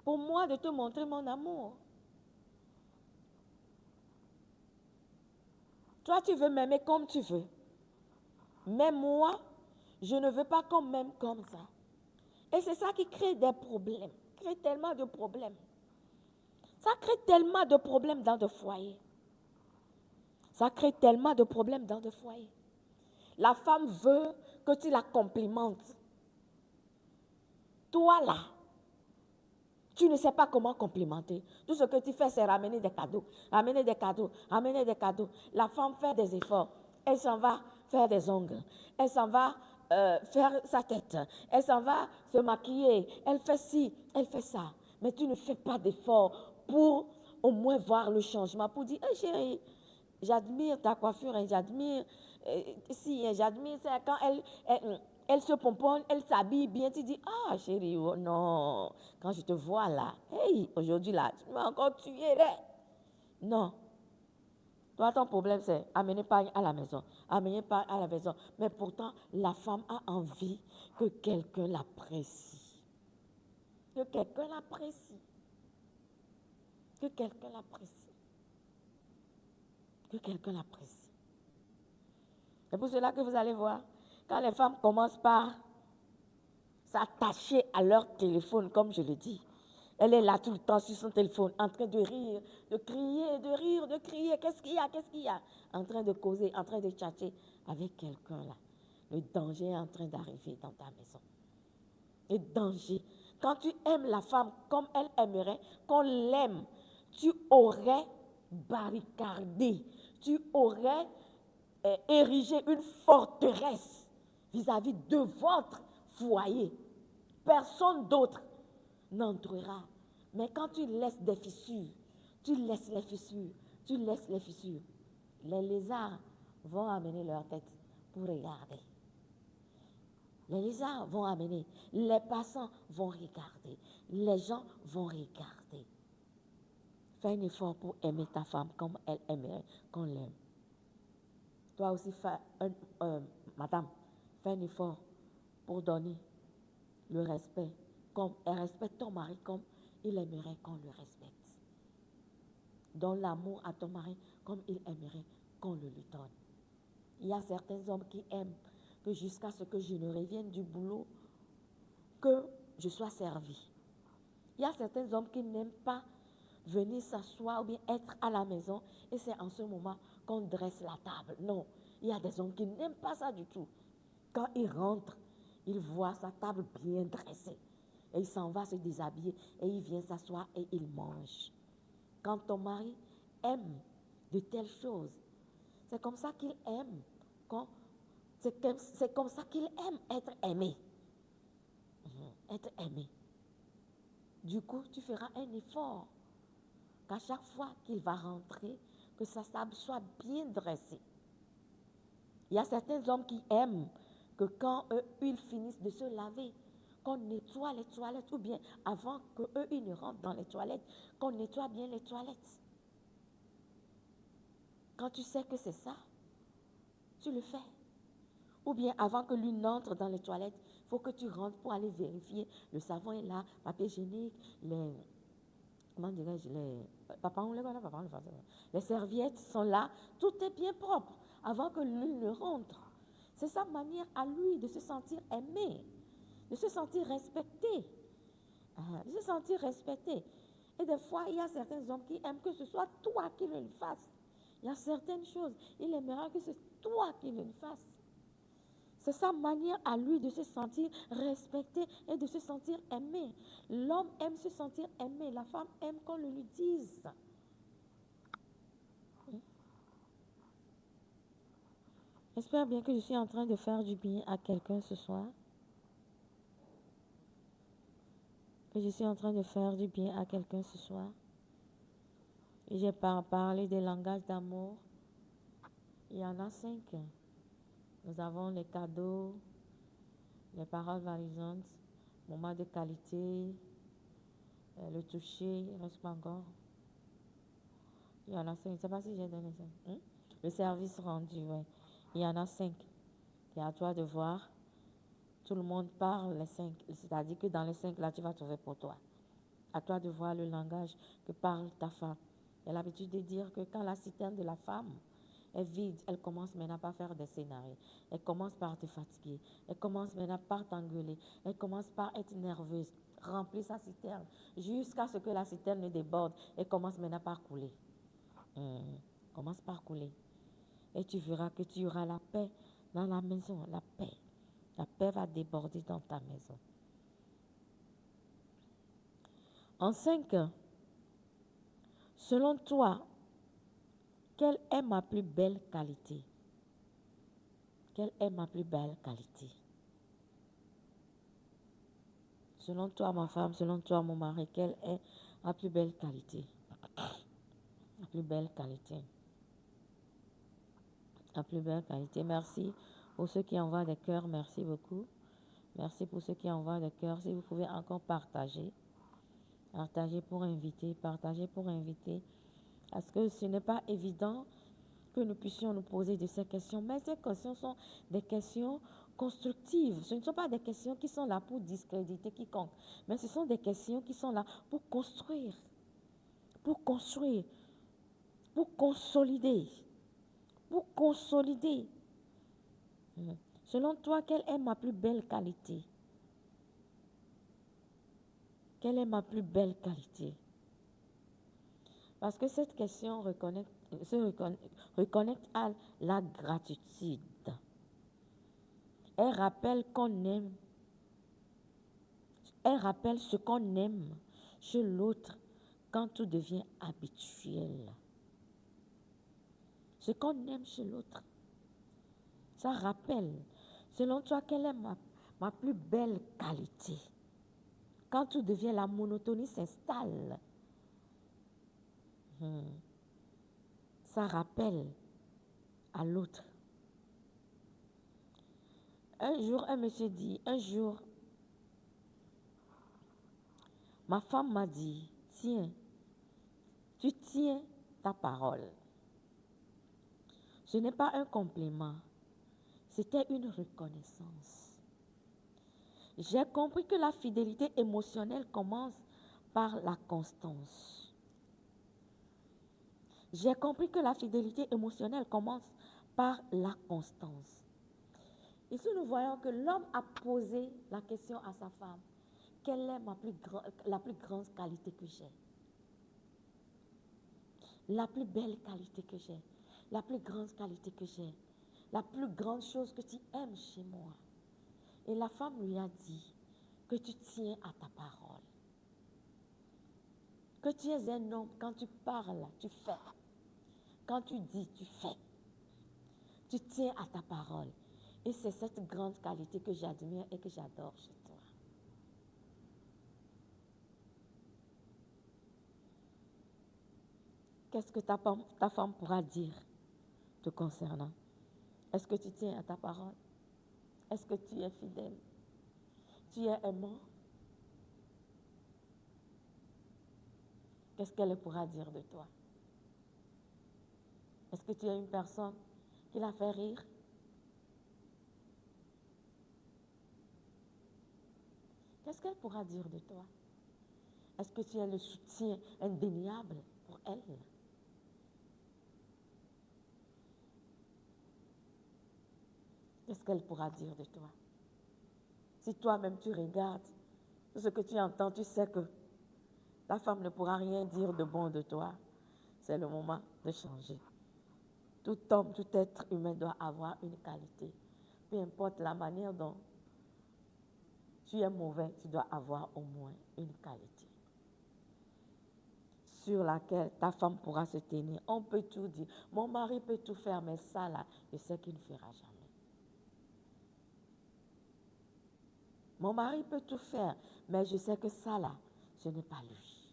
Pour moi de te montrer mon amour. Toi, tu veux m'aimer comme tu veux. Mais moi, je ne veux pas qu'on m'aime comme ça. Et c'est ça qui crée des problèmes. Crée tellement de problèmes. Ça crée tellement de problèmes dans le foyer. Ça crée tellement de problèmes dans le foyer. La femme veut que tu la complimentes. Toi là, tu ne sais pas comment complimenter. Tout ce que tu fais, c'est ramener des cadeaux. Ramener des cadeaux. Ramener des cadeaux. La femme fait des efforts. Elle s'en va faire des ongles. Elle s'en va faire sa tête. Elle s'en va se maquiller. Elle fait ci, elle fait ça. Mais tu ne fais pas d'efforts pour au moins voir le changement. Pour dire, hey, chérie, j'admire ta coiffure et j'admire j'admire ça quand elle se pomponne, elle s'habille bien, tu dis, ah chérie, oh non, quand je te vois là, hey, aujourd'hui là, tu m'as encore tué là. Non. Toi, ton problème, c'est amener pain à la maison, amener pain à la maison. Mais pourtant, la femme a envie que quelqu'un l'apprécie. Que quelqu'un l'apprécie. Que quelqu'un l'apprécie. Que quelqu'un l'apprécie. C'est pour cela que vous allez voir, quand les femmes commencent par s'attacher à leur téléphone, comme je le dis, elle est là tout le temps sur son téléphone, en train de rire, de crier, de rire, de crier. Qu'est-ce qu'il y a? Qu'est-ce qu'il y a? En train de causer, en train de tchatcher avec quelqu'un là. Le danger est en train d'arriver dans ta maison. Le danger. Quand tu aimes la femme comme elle aimerait qu'on l'aime, tu aurais barricadé, tu aurais érigé une forteresse vis-à-vis de votre foyer. Personne d'autre n'entrera. Mais quand tu laisses des fissures, tu laisses les fissures, tu laisses les fissures, les lézards vont amener leur tête pour regarder. Les lézards vont amener, les passants vont regarder, les gens vont regarder. Fais un effort pour aimer ta femme comme elle aimerait qu'on l'aime. Toi aussi, madame, fais un effort pour donner le respect, comme elle respecte ton mari comme il aimerait qu'on le respecte. Donne l'amour à ton mari comme il aimerait qu'on le lui donne. Il y a certains hommes qui aiment que jusqu'à ce que je ne revienne du boulot, que je sois servi. Il y a certains hommes qui n'aiment pas venir s'asseoir ou bien être à la maison et c'est en ce moment qu'on dresse la table. Non, il y a des hommes qui n'aiment pas ça du tout. Quand ils rentrent, ils voient sa table bien dressée et il s'en va se déshabiller et il vient s'asseoir et il mange. Quand ton mari aime de telles choses, c'est comme ça qu'il aime. C'est comme ça qu'il aime être aimé. Être aimé. Du coup, tu feras un effort qu'à chaque fois qu'il va rentrer, que sa table soit bien dressée. Il y a certains hommes qui aiment que quand ils finissent de se laver, qu'on nettoie les toilettes, ou bien avant qu'eux, ils ne rentrent dans les toilettes, qu'on nettoie bien les toilettes. Quand tu sais que c'est ça, tu le fais. Ou bien avant que lui n'entre dans les toilettes, Il faut que tu rentres pour aller vérifier. Le savon est là, papier hygiénique, comment dirais-je, les serviettes sont là. Tout est bien propre avant que lui ne rentre. C'est sa manière à lui de se sentir aimé, de se sentir respecté. De se sentir respecté. Et des fois, il y a certains hommes qui aiment que ce soit toi qui le fasses. Il y a certaines choses, il aimera que c'est toi qui le fasses. C'est sa manière à lui de se sentir respecté et de se sentir aimé. L'homme aime se sentir aimé, la femme aime qu'on le lui dise. J'espère bien que je suis en train de faire du bien à quelqu'un ce soir. Que je suis en train de faire du bien à quelqu'un ce soir. Et j'ai parlé des langages d'amour. Il y en a 5. Nous avons les cadeaux, les paroles valorisantes, moments de qualité, le toucher, il ne reste pas encore. Il y en a 5. Je ne sais pas si j'ai donné ça. Le service rendu, oui. Il y en a 5. C'est à toi de voir. Tout le monde parle les 5. C'est-à-dire que dans les 5, là, tu vas trouver pour toi. À toi de voir le langage que parle ta femme. Elle a l'habitude de dire que quand la citerne de la femme est vide, elle commence maintenant par faire des scénarios. Elle commence par te fatiguer. Elle commence maintenant par t'engueuler. Elle commence par être nerveuse. Remplir sa citerne jusqu'à ce que la citerne ne déborde. Elle commence maintenant par couler. Commence par couler. Et tu verras que tu auras la paix dans la maison. La paix. La paix va déborder dans ta maison. En 5, selon toi, quelle est ma plus belle qualité? Quelle est ma plus belle qualité? Selon toi, ma femme, selon toi, mon mari, quelle est ma plus belle qualité? La plus belle qualité. La plus belle qualité. Merci pour ceux qui envoient des cœurs. Merci beaucoup. Merci pour ceux qui envoient des cœurs. Si vous pouvez encore partager. Partager pour inviter. Partager pour inviter. Parce que ce n'est pas évident que nous puissions nous poser de ces questions. Mais ces questions sont des questions constructives. Ce ne sont pas des questions qui sont là pour discréditer quiconque. Mais ce sont des questions qui sont là pour construire. Pour construire. Pour consolider. Pour consolider. Selon toi, quelle est ma plus belle qualité? Quelle est ma plus belle qualité? Parce que cette question reconnecte à la gratitude. Elle rappelle qu'on aime. Elle rappelle ce qu'on aime chez l'autre quand tout devient habituel. Ce qu'on aime chez l'autre. Ça rappelle. Selon toi, quelle est ma plus belle qualité? Quand tout devient, la monotonie s'installe. Ça rappelle à l'autre. Un jour, un monsieur dit, ma femme m'a dit, tiens, tu tiens ta parole. Ce n'est pas un compliment, c'était une reconnaissance. J'ai compris que la fidélité émotionnelle commence par la constance. J'ai compris que la fidélité émotionnelle commence par la constance. Ici, nous voyons que l'homme a posé la question à sa femme. Quelle est la plus grande qualité que j'ai? La plus belle qualité que j'ai? La plus grande qualité que j'ai? La plus grande chose que tu aimes chez moi? Et la femme lui a dit que tu tiens à ta parole. Que tu es un homme, quand tu parles, tu fais. Quand tu dis, tu fais. Tu tiens à ta parole. Et c'est cette grande qualité que j'admire et que j'adore chez toi. Qu'est-ce que ta femme pourra dire te concernant? Est-ce que tu tiens à ta parole? Est-ce que tu es fidèle? Tu es aimant? Qu'est-ce qu'elle pourra dire de toi? Est-ce que tu es une personne qui la fait rire? qu'elle pourra dire de toi? Est-ce que tu es le soutien indéniable pour elle? Qu'est-ce qu'elle pourra dire de toi? Si toi-même tu regardes tout ce que tu entends, tu sais que ta femme ne pourra rien dire de bon de toi. C'est le moment de changer. Tout homme, tout être humain doit avoir une qualité. Peu importe la manière dont tu es mauvais, tu dois avoir au moins une qualité sur laquelle ta femme pourra se tenir. On peut tout dire. Mon mari peut tout faire, mais ça là, je sais qu'il ne fera jamais. Mon mari peut tout faire, mais je sais que ça là, ce n'est pas lui.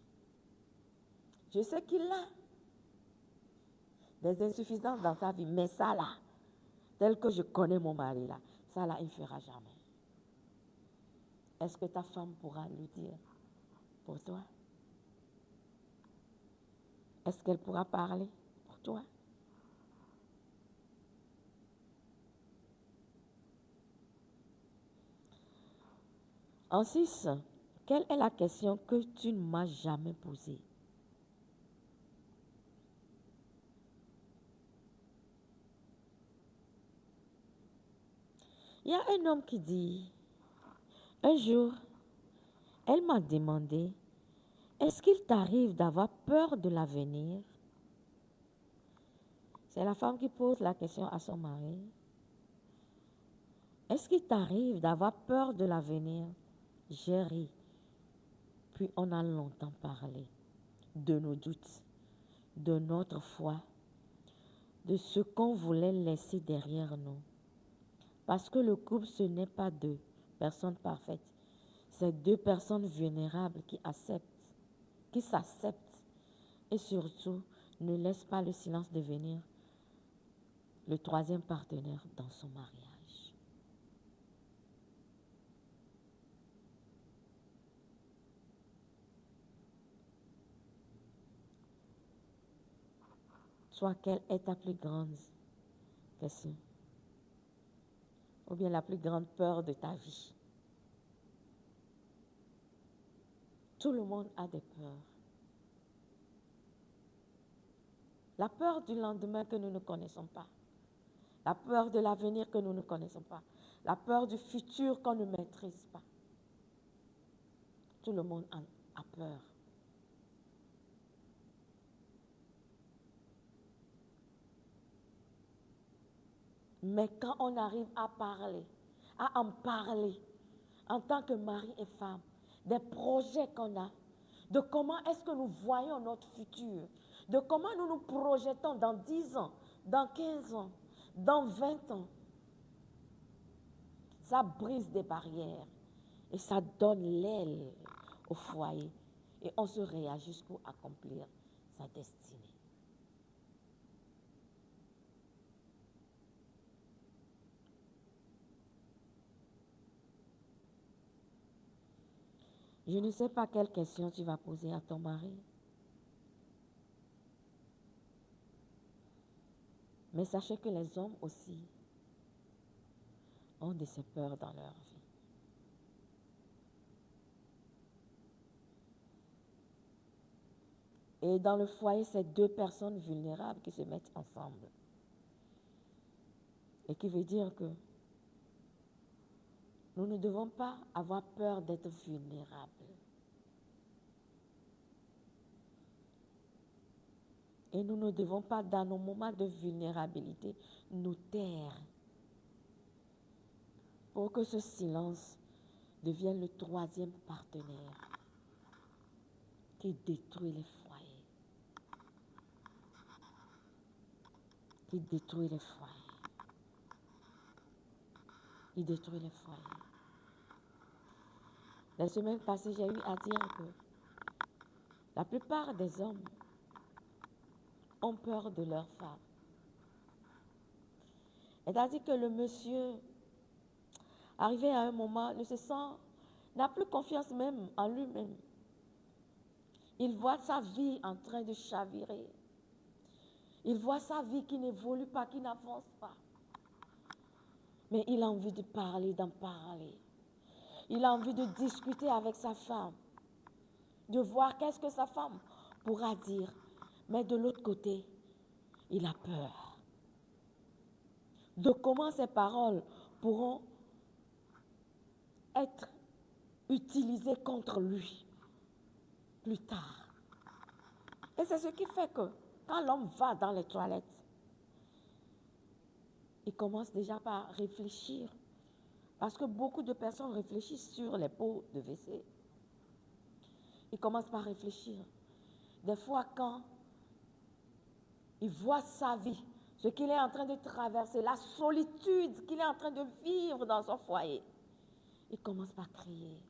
Je sais qu'il a des insuffisances dans sa vie, mais ça là, tel que je connais mon mari là, ça là, il ne fera jamais. Est-ce que ta femme pourra le dire pour toi? Est-ce qu'elle pourra parler pour toi? En 6, quelle est la question que tu ne m'as jamais posée? Il y a un homme qui dit, un jour, elle m'a demandé, est-ce qu'il t'arrive d'avoir peur de l'avenir? C'est la femme qui pose la question à son mari. Est-ce qu'il t'arrive d'avoir peur de l'avenir? J'ai ri. Puis on a longtemps parlé de nos doutes, de notre foi, de ce qu'on voulait laisser derrière nous. Parce que le couple, ce n'est pas deux personnes parfaites. C'est deux personnes vulnérables qui acceptent, qui s'acceptent et surtout ne laissent pas le silence devenir le troisième partenaire dans son mariage. Soit quelle est ta plus grande question? Ou bien la plus grande peur de ta vie? Tout le monde a des peurs. La peur du lendemain que nous ne connaissons pas. La peur de l'avenir que nous ne connaissons pas. La peur du futur qu'on ne maîtrise pas. Tout le monde a peur. Mais quand on arrive à parler, à en parler, en tant que mari et femme, des projets qu'on a, de comment est-ce que nous voyons notre futur, de comment nous nous projetons dans 10 ans, dans 15 ans, dans 20 ans, ça brise des barrières et ça donne l'aile au foyer et on se réagit jusqu'à accomplir sa destinée. Je ne sais pas quelle question tu vas poser à ton mari, mais sachez que les hommes aussi ont de ces peurs dans leur vie. Et dans le foyer, c'est deux personnes vulnérables qui se mettent ensemble. Et qui veut dire que nous ne devons pas avoir peur d'être vulnérables. Et nous ne devons pas, dans nos moments de vulnérabilité, nous taire pour que ce silence devienne le troisième partenaire qui détruit les foyers. Qui détruit les foyers. Qui détruit les foyers. La semaine passée, j'ai eu à dire que la plupart des hommes ont peur de leur femme. C'est-à-dire que le monsieur, arrivé à un moment, n'a plus confiance même en lui-même. Il voit sa vie en train de chavirer. Il voit sa vie qui n'évolue pas, qui n'avance pas. Mais il a envie de parler, d'en parler. Il a envie de discuter avec sa femme, de voir qu'est-ce que sa femme pourra dire. Mais de l'autre côté, il a peur de comment ces paroles pourront être utilisées contre lui plus tard. Et c'est ce qui fait que quand l'homme va dans les toilettes, il commence déjà par réfléchir. Parce que beaucoup de personnes réfléchissent sur les pots de WC. Il commence par réfléchir. Des fois, quand il voit sa vie, ce qu'il est en train de traverser, la solitude qu'il est en train de vivre dans son foyer, il commence par crier.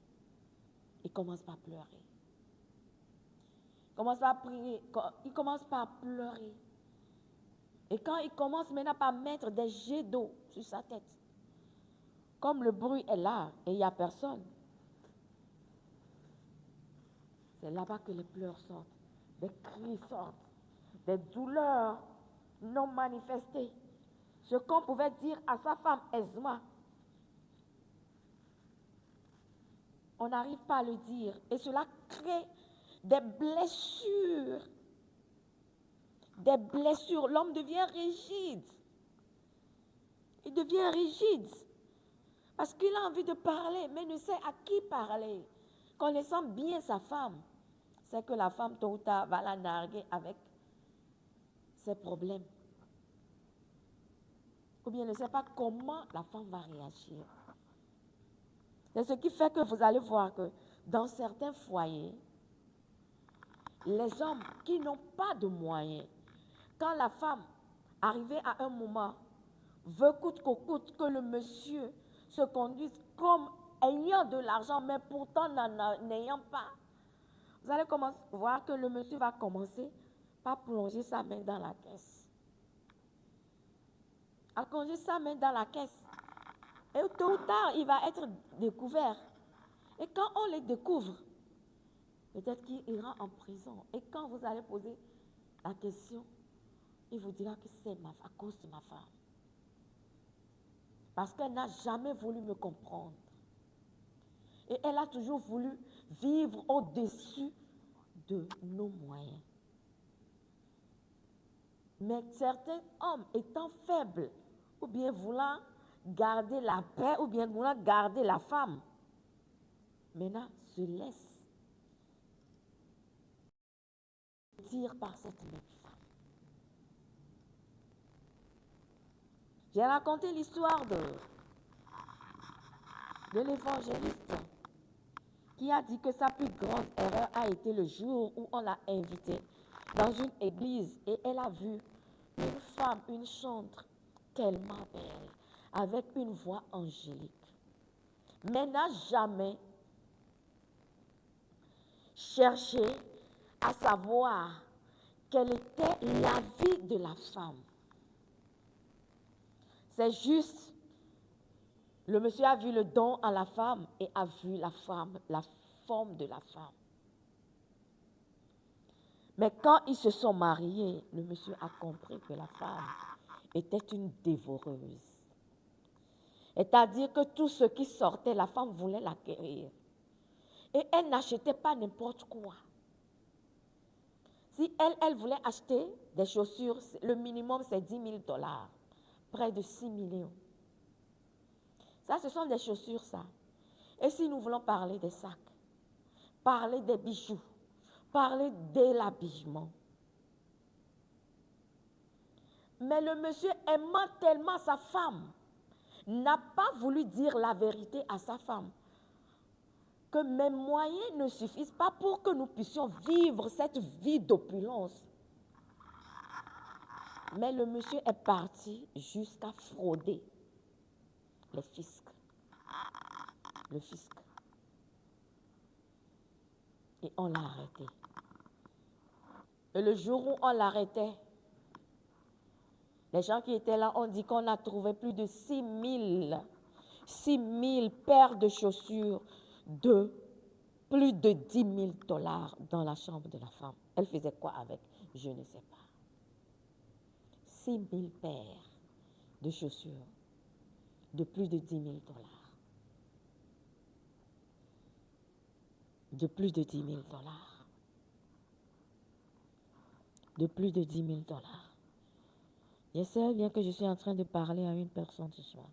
Il commence par pleurer. Il commence par prier. Il commence par pleurer. Et quand il commence maintenant par mettre des jets d'eau sur sa tête, comme le bruit est là et il n'y a personne, c'est là-bas que les pleurs sortent, des cris sortent, des douleurs non manifestées. Ce qu'on pouvait dire à sa femme aisément, on n'arrive pas à le dire. Et cela crée des blessures. Des blessures. L'homme devient rigide. Il devient rigide. Parce qu'il a envie de parler, mais ne sait à qui parler. Connaissant bien sa femme, c'est que la femme, tôt ou tard, va la narguer avec ses problèmes. Ou bien ne sait pas comment la femme va réagir. C'est ce qui fait que vous allez voir que dans certains foyers, les hommes qui n'ont pas de moyens, quand la femme, arrivée à un moment, veut coûte que coûte que le monsieur se conduise comme ayant de l'argent, mais pourtant n'ayant pas, vous allez voir que le monsieur va commencer par plonger sa main dans la caisse. À plonger sa main dans la caisse. Et tôt ou tard, il va être découvert. Et quand on le découvre, peut-être qu'il ira en prison. Et quand vous allez poser la question, il vous dira que c'est à cause de ma femme. Parce qu'elle n'a jamais voulu me comprendre. Et elle a toujours voulu vivre au-dessus de nos moyens. Mais certains hommes étant faibles, ou bien voulant garder la paix, ou bien voulant garder la femme, maintenant se laissent tirer par cette même femme. J'ai raconté l'histoire de l'évangéliste qui a dit que sa plus grande erreur a été le jour où on l'a invitée dans une église et elle a vu une femme, une chantre tellement belle, avec une voix angélique, mais n'a jamais cherché à savoir quelle était la vie de la femme. C'est juste, le monsieur a vu le don à la femme et a vu la femme, la forme de la femme. Mais quand ils se sont mariés, le monsieur a compris que la femme était une dévoreuse. C'est-à-dire que tout ce qui sortait, la femme voulait l'acquérir. Et elle n'achetait pas n'importe quoi. Si elle voulait acheter des chaussures, le minimum c'est $10 000, près de 6 millions. Ça, ce sont des chaussures, ça. Et si nous voulons parler des sacs, parler des bijoux, parler de l'habillement. Mais le monsieur, aimant tellement sa femme, n'a pas voulu dire la vérité à sa femme. Que mes moyens ne suffisent pas pour que nous puissions vivre cette vie d'opulence. Mais le monsieur est parti jusqu'à frauder le fisc. Le fisc. Et on l'a arrêté. Et le jour où on l'arrêtait, les gens qui étaient là ont dit qu'on a trouvé plus de 6 000 paires de chaussures de plus de $10 000 dans la chambre de la femme. Elle faisait quoi avec? Je ne sais pas. 6 000 paires de chaussures de plus de $10 000. de plus de 10 000 dollars. De plus de 10 000 dollars. J'espère bien que je suis en train de parler à une personne ce soir.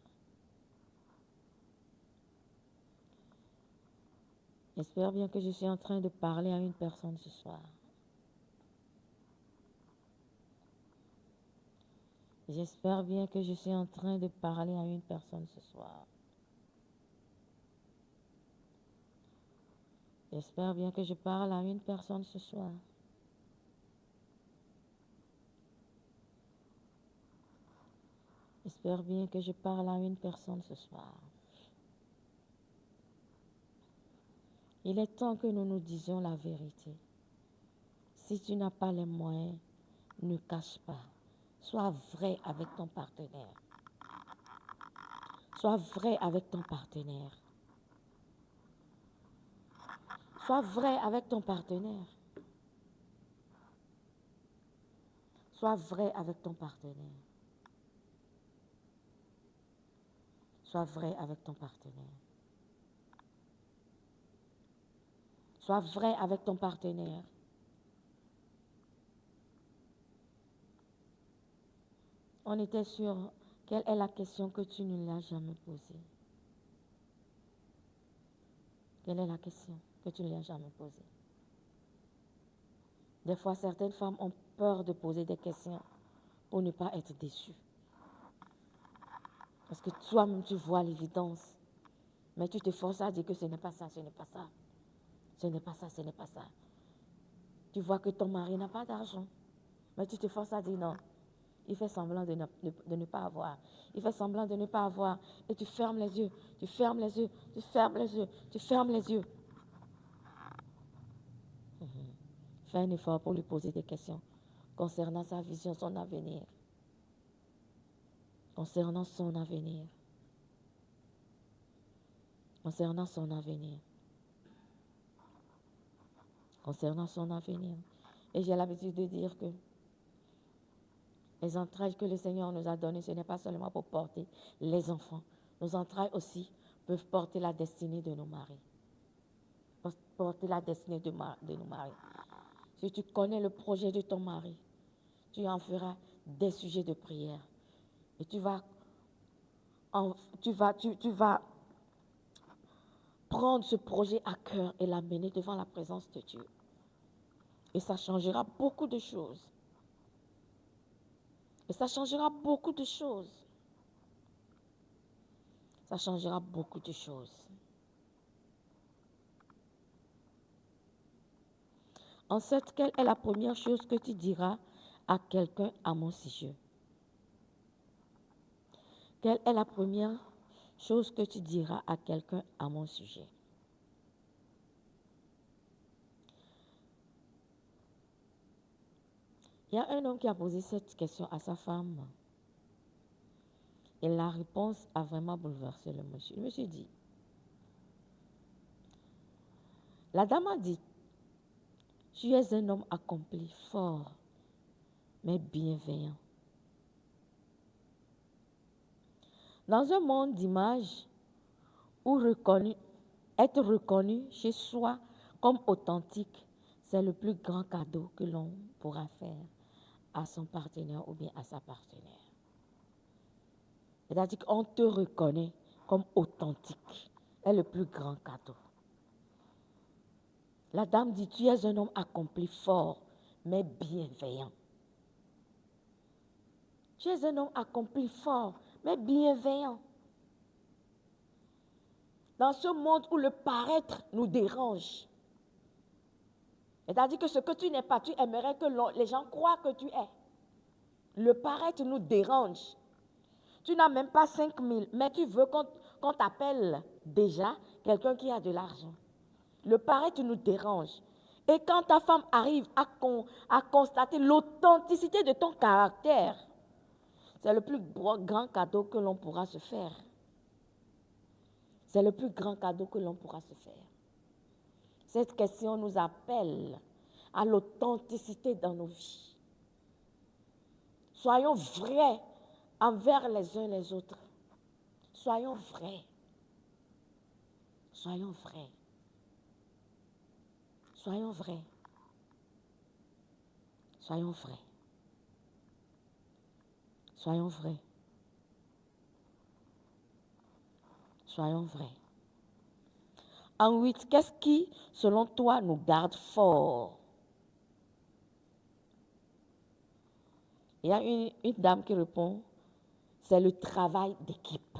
J'espère bien que je suis en train de parler à une personne ce soir. J'espère bien que je suis en train de parler à une personne ce soir. J'espère bien que je parle à une personne ce soir. J'espère bien que je parle à une personne ce soir. Il est temps que nous nous disions la vérité. Si tu n'as pas les moyens, ne cache pas. Sois vrai avec ton partenaire. Sois vrai avec ton partenaire. Sois vrai avec ton partenaire. Sois vrai avec ton partenaire. Sois vrai avec ton partenaire. Sois vrai avec ton partenaire. On était sur quelle est la question que tu ne lui as jamais posée. Quelle est la question que tu ne lui as jamais posée? Des fois, certaines femmes ont peur de poser des questions pour ne pas être déçues. Parce que toi-même, tu vois l'évidence. Mais tu te forces à dire que ce n'est pas ça, ce n'est pas ça. Ce n'est pas ça, ce n'est pas ça. Tu vois que ton mari n'a pas d'argent. Mais tu te forces à dire non. Il fait semblant de ne pas avoir. Il fait semblant de ne pas avoir. Et tu fermes les yeux, tu fermes les yeux, tu fermes les yeux, tu fermes les yeux. Fais un effort pour lui poser des questions concernant sa vision, son avenir. Concernant son avenir. Concernant son avenir. Concernant son avenir. Et j'ai l'habitude de dire que les entrailles que le Seigneur nous a données, ce n'est pas seulement pour porter les enfants. Nos entrailles aussi peuvent porter la destinée de nos maris. Porter la destinée de nos maris. Si tu connais le projet de ton mari, tu en feras des sujets de prière. Et tu vas prendre ce projet à cœur et l'amener devant la présence de Dieu. Et ça changera beaucoup de choses. Et ça changera beaucoup de choses. Ça changera beaucoup de choses. Ensuite, quelle est la première chose que tu diras à quelqu'un à mon sujet? Quelle est la première chose que tu diras à quelqu'un à mon sujet? Il y a un homme qui a posé cette question à sa femme. Et la réponse a vraiment bouleversé le monsieur. Le monsieur dit, la dame a dit, tu es un homme accompli, fort, mais bienveillant. Dans un monde d'image où être reconnu chez soi comme authentique, c'est le plus grand cadeau que l'on pourra faire à son partenaire ou bien à sa partenaire. C'est-à-dire qu'on te reconnaît comme authentique. C'est le plus grand cadeau. La dame dit, tu es un homme accompli, fort, mais bienveillant. Tu es un homme accompli, fort, mais bienveillant. Dans ce monde où le paraître nous dérange, c'est-à-dire que ce que tu n'es pas, tu aimerais que les gens croient que tu es. Le paraître nous dérange. Tu n'as même pas 5 000, mais tu veux qu'on t'appelle déjà quelqu'un qui a de l'argent. Le paraître nous dérange. Et quand ta femme arrive à constater l'authenticité de ton caractère, c'est le plus grand cadeau que l'on pourra se faire. C'est le plus grand cadeau que l'on pourra se faire. Cette question nous appelle à l'authenticité dans nos vies. Soyons vrais envers les uns les autres. Soyons vrais. Soyons vrais. Soyons vrais. Soyons vrais. Soyons vrais. Soyons vrais. En 8, qu'est-ce qui, selon toi, nous garde forts? Il y a une dame qui répond, c'est le travail d'équipe.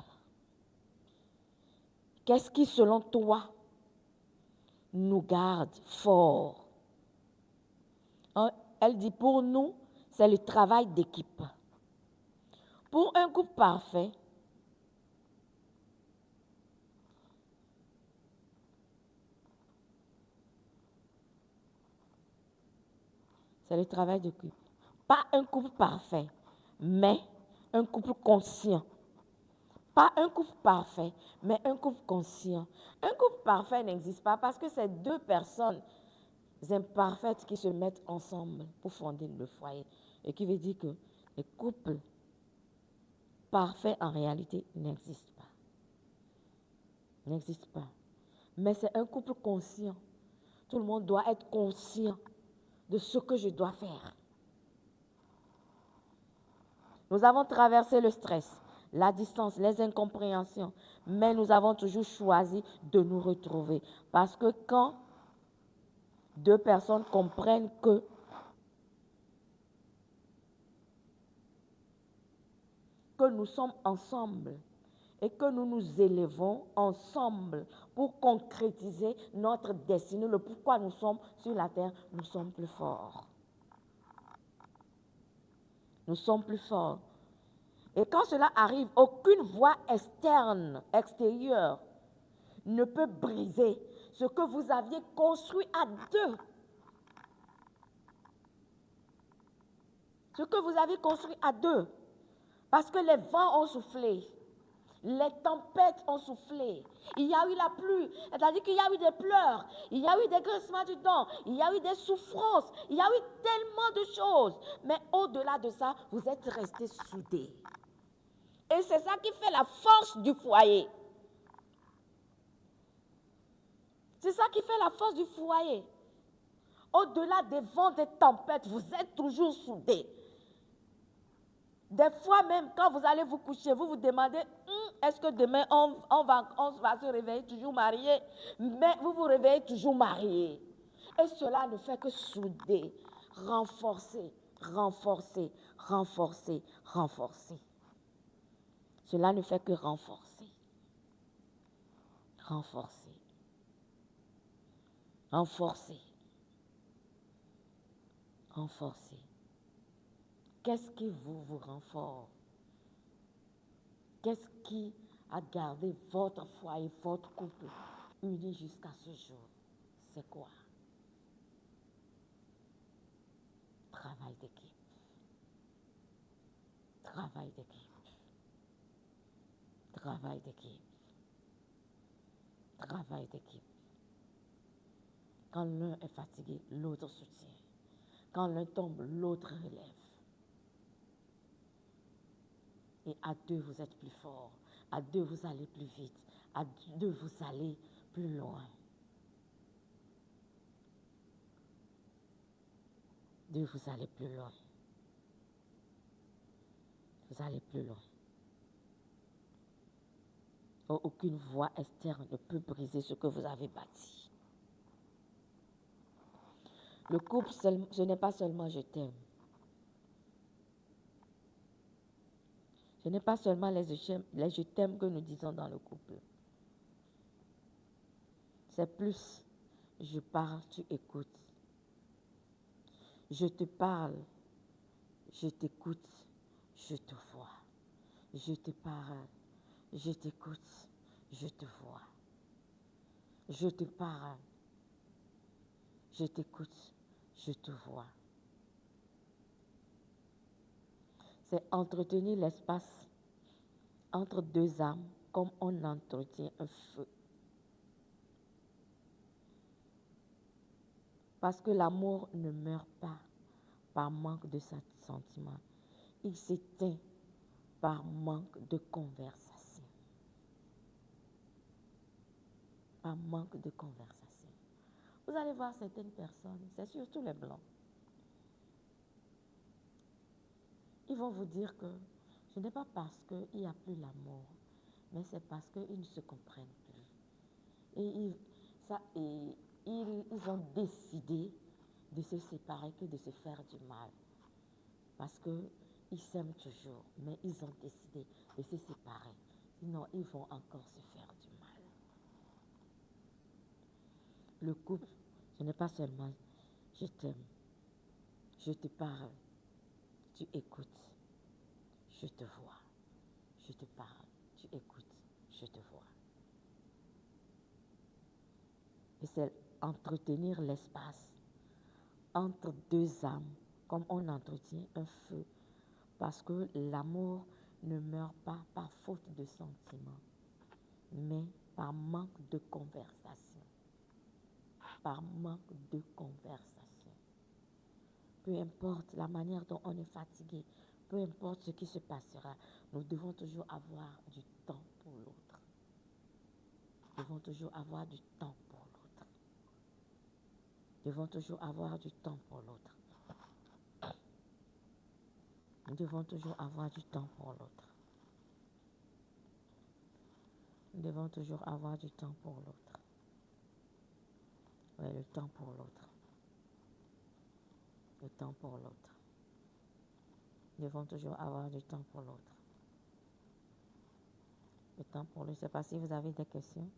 Qu'est-ce qui, selon toi, nous garde forts? Elle dit, pour nous, c'est le travail d'équipe. Pour un couple parfait, c'est le travail d'équipe. Pas un couple parfait, mais un couple conscient. Pas un couple parfait, mais un couple conscient. Un couple parfait n'existe pas parce que c'est deux personnes imparfaites qui se mettent ensemble pour fonder le foyer. Et qui veut dire que les couples parfaits, en réalité, n'existent pas. N'existent pas. Mais c'est un couple conscient. Tout le monde doit être conscient de ce que je dois faire. Nous avons traversé le stress, la distance, les incompréhensions, mais nous avons toujours choisi de nous retrouver. Parce que quand deux personnes comprennent que nous sommes ensemble et que nous nous élevons ensemble pour concrétiser notre destinée, le pourquoi nous sommes sur la terre, nous sommes plus forts. Nous sommes plus forts. Et quand cela arrive, aucune voix extérieure, ne peut briser ce que vous aviez construit à deux. Ce que vous avez construit à deux. Parce que les vents ont soufflé. Les tempêtes ont soufflé. Il y a eu la pluie. C'est-à-dire qu'il y a eu des pleurs. Il y a eu des grincements du dents. Il y a eu des souffrances. Il y a eu tellement de choses. Mais au-delà de ça, vous êtes restés soudés. Et c'est ça qui fait la force du foyer. C'est ça qui fait la force du foyer. Au-delà des vents, des tempêtes, vous êtes toujours soudés. Des fois même, quand vous allez vous coucher, vous vous demandez, est-ce que demain on va se réveiller toujours mariés? Mais vous vous réveillez toujours mariés. Et cela ne fait que souder, renforcer, renforcer, renforcer, renforcer. Cela ne fait que renforcer. Renforcer. Renforcer. Renforcer. Qu'est-ce qui vous renforce? Qu'est-ce qui a gardé votre foyer, votre couple uni jusqu'à ce jour? C'est quoi? Travail d'équipe. Travail d'équipe. Travail d'équipe. Travail d'équipe. Quand l'un est fatigué, l'autre soutient. Quand l'un tombe, l'autre relève. Et à deux, vous êtes plus fort. À deux, vous allez plus vite. À deux, vous allez plus loin. Deux, vous allez plus loin. Vous allez plus loin. Aucune voix externe ne peut briser ce que vous avez bâti. Le couple, ce n'est pas seulement je t'aime. Ce n'est pas seulement les je t'aime que nous disons dans le couple. C'est plus, je parle, tu écoutes. Je te parle, je t'écoute, je te vois. Je te parle, je t'écoute, je te vois. Je te parle, je t'écoute, je te vois. C'est entretenir l'espace entre deux âmes comme on entretient un feu. Parce que l'amour ne meurt pas par manque de sentiment. Il s'éteint par manque de conversation. Par manque de conversation. Vous allez voir certaines personnes, c'est surtout les blancs. Ils vont vous dire que ce n'est pas parce qu'il n'y a plus l'amour, mais c'est parce qu'ils ne se comprennent plus. Ils ont décidé de se séparer que de se faire du mal. Parce qu'ils s'aiment toujours, mais ils ont décidé de se séparer. Sinon, ils vont encore se faire du mal. Le couple, ce n'est pas seulement je t'aime, je te parle, tu écoutes, je te vois. Je te parle, tu écoutes, je te vois. Et c'est entretenir l'espace entre deux âmes, comme on entretient un feu, parce que l'amour ne meurt pas par faute de sentiments, mais par manque de conversation. Par manque de conversation. Peu importe la manière dont on est fatigué, peu importe ce qui se passera, nous devons toujours avoir du temps pour l'autre. Nous devons toujours avoir du temps pour l'autre. Nous devons toujours avoir du temps pour l'autre. Nous devons toujours avoir du temps pour l'autre. Nous devons toujours avoir du temps pour l'autre. Oui, le temps pour l'autre. Le temps pour l'autre. Nous devons toujours avoir du temps pour l'autre. Le temps pour l'autre. Je ne sais pas si vous avez des questions.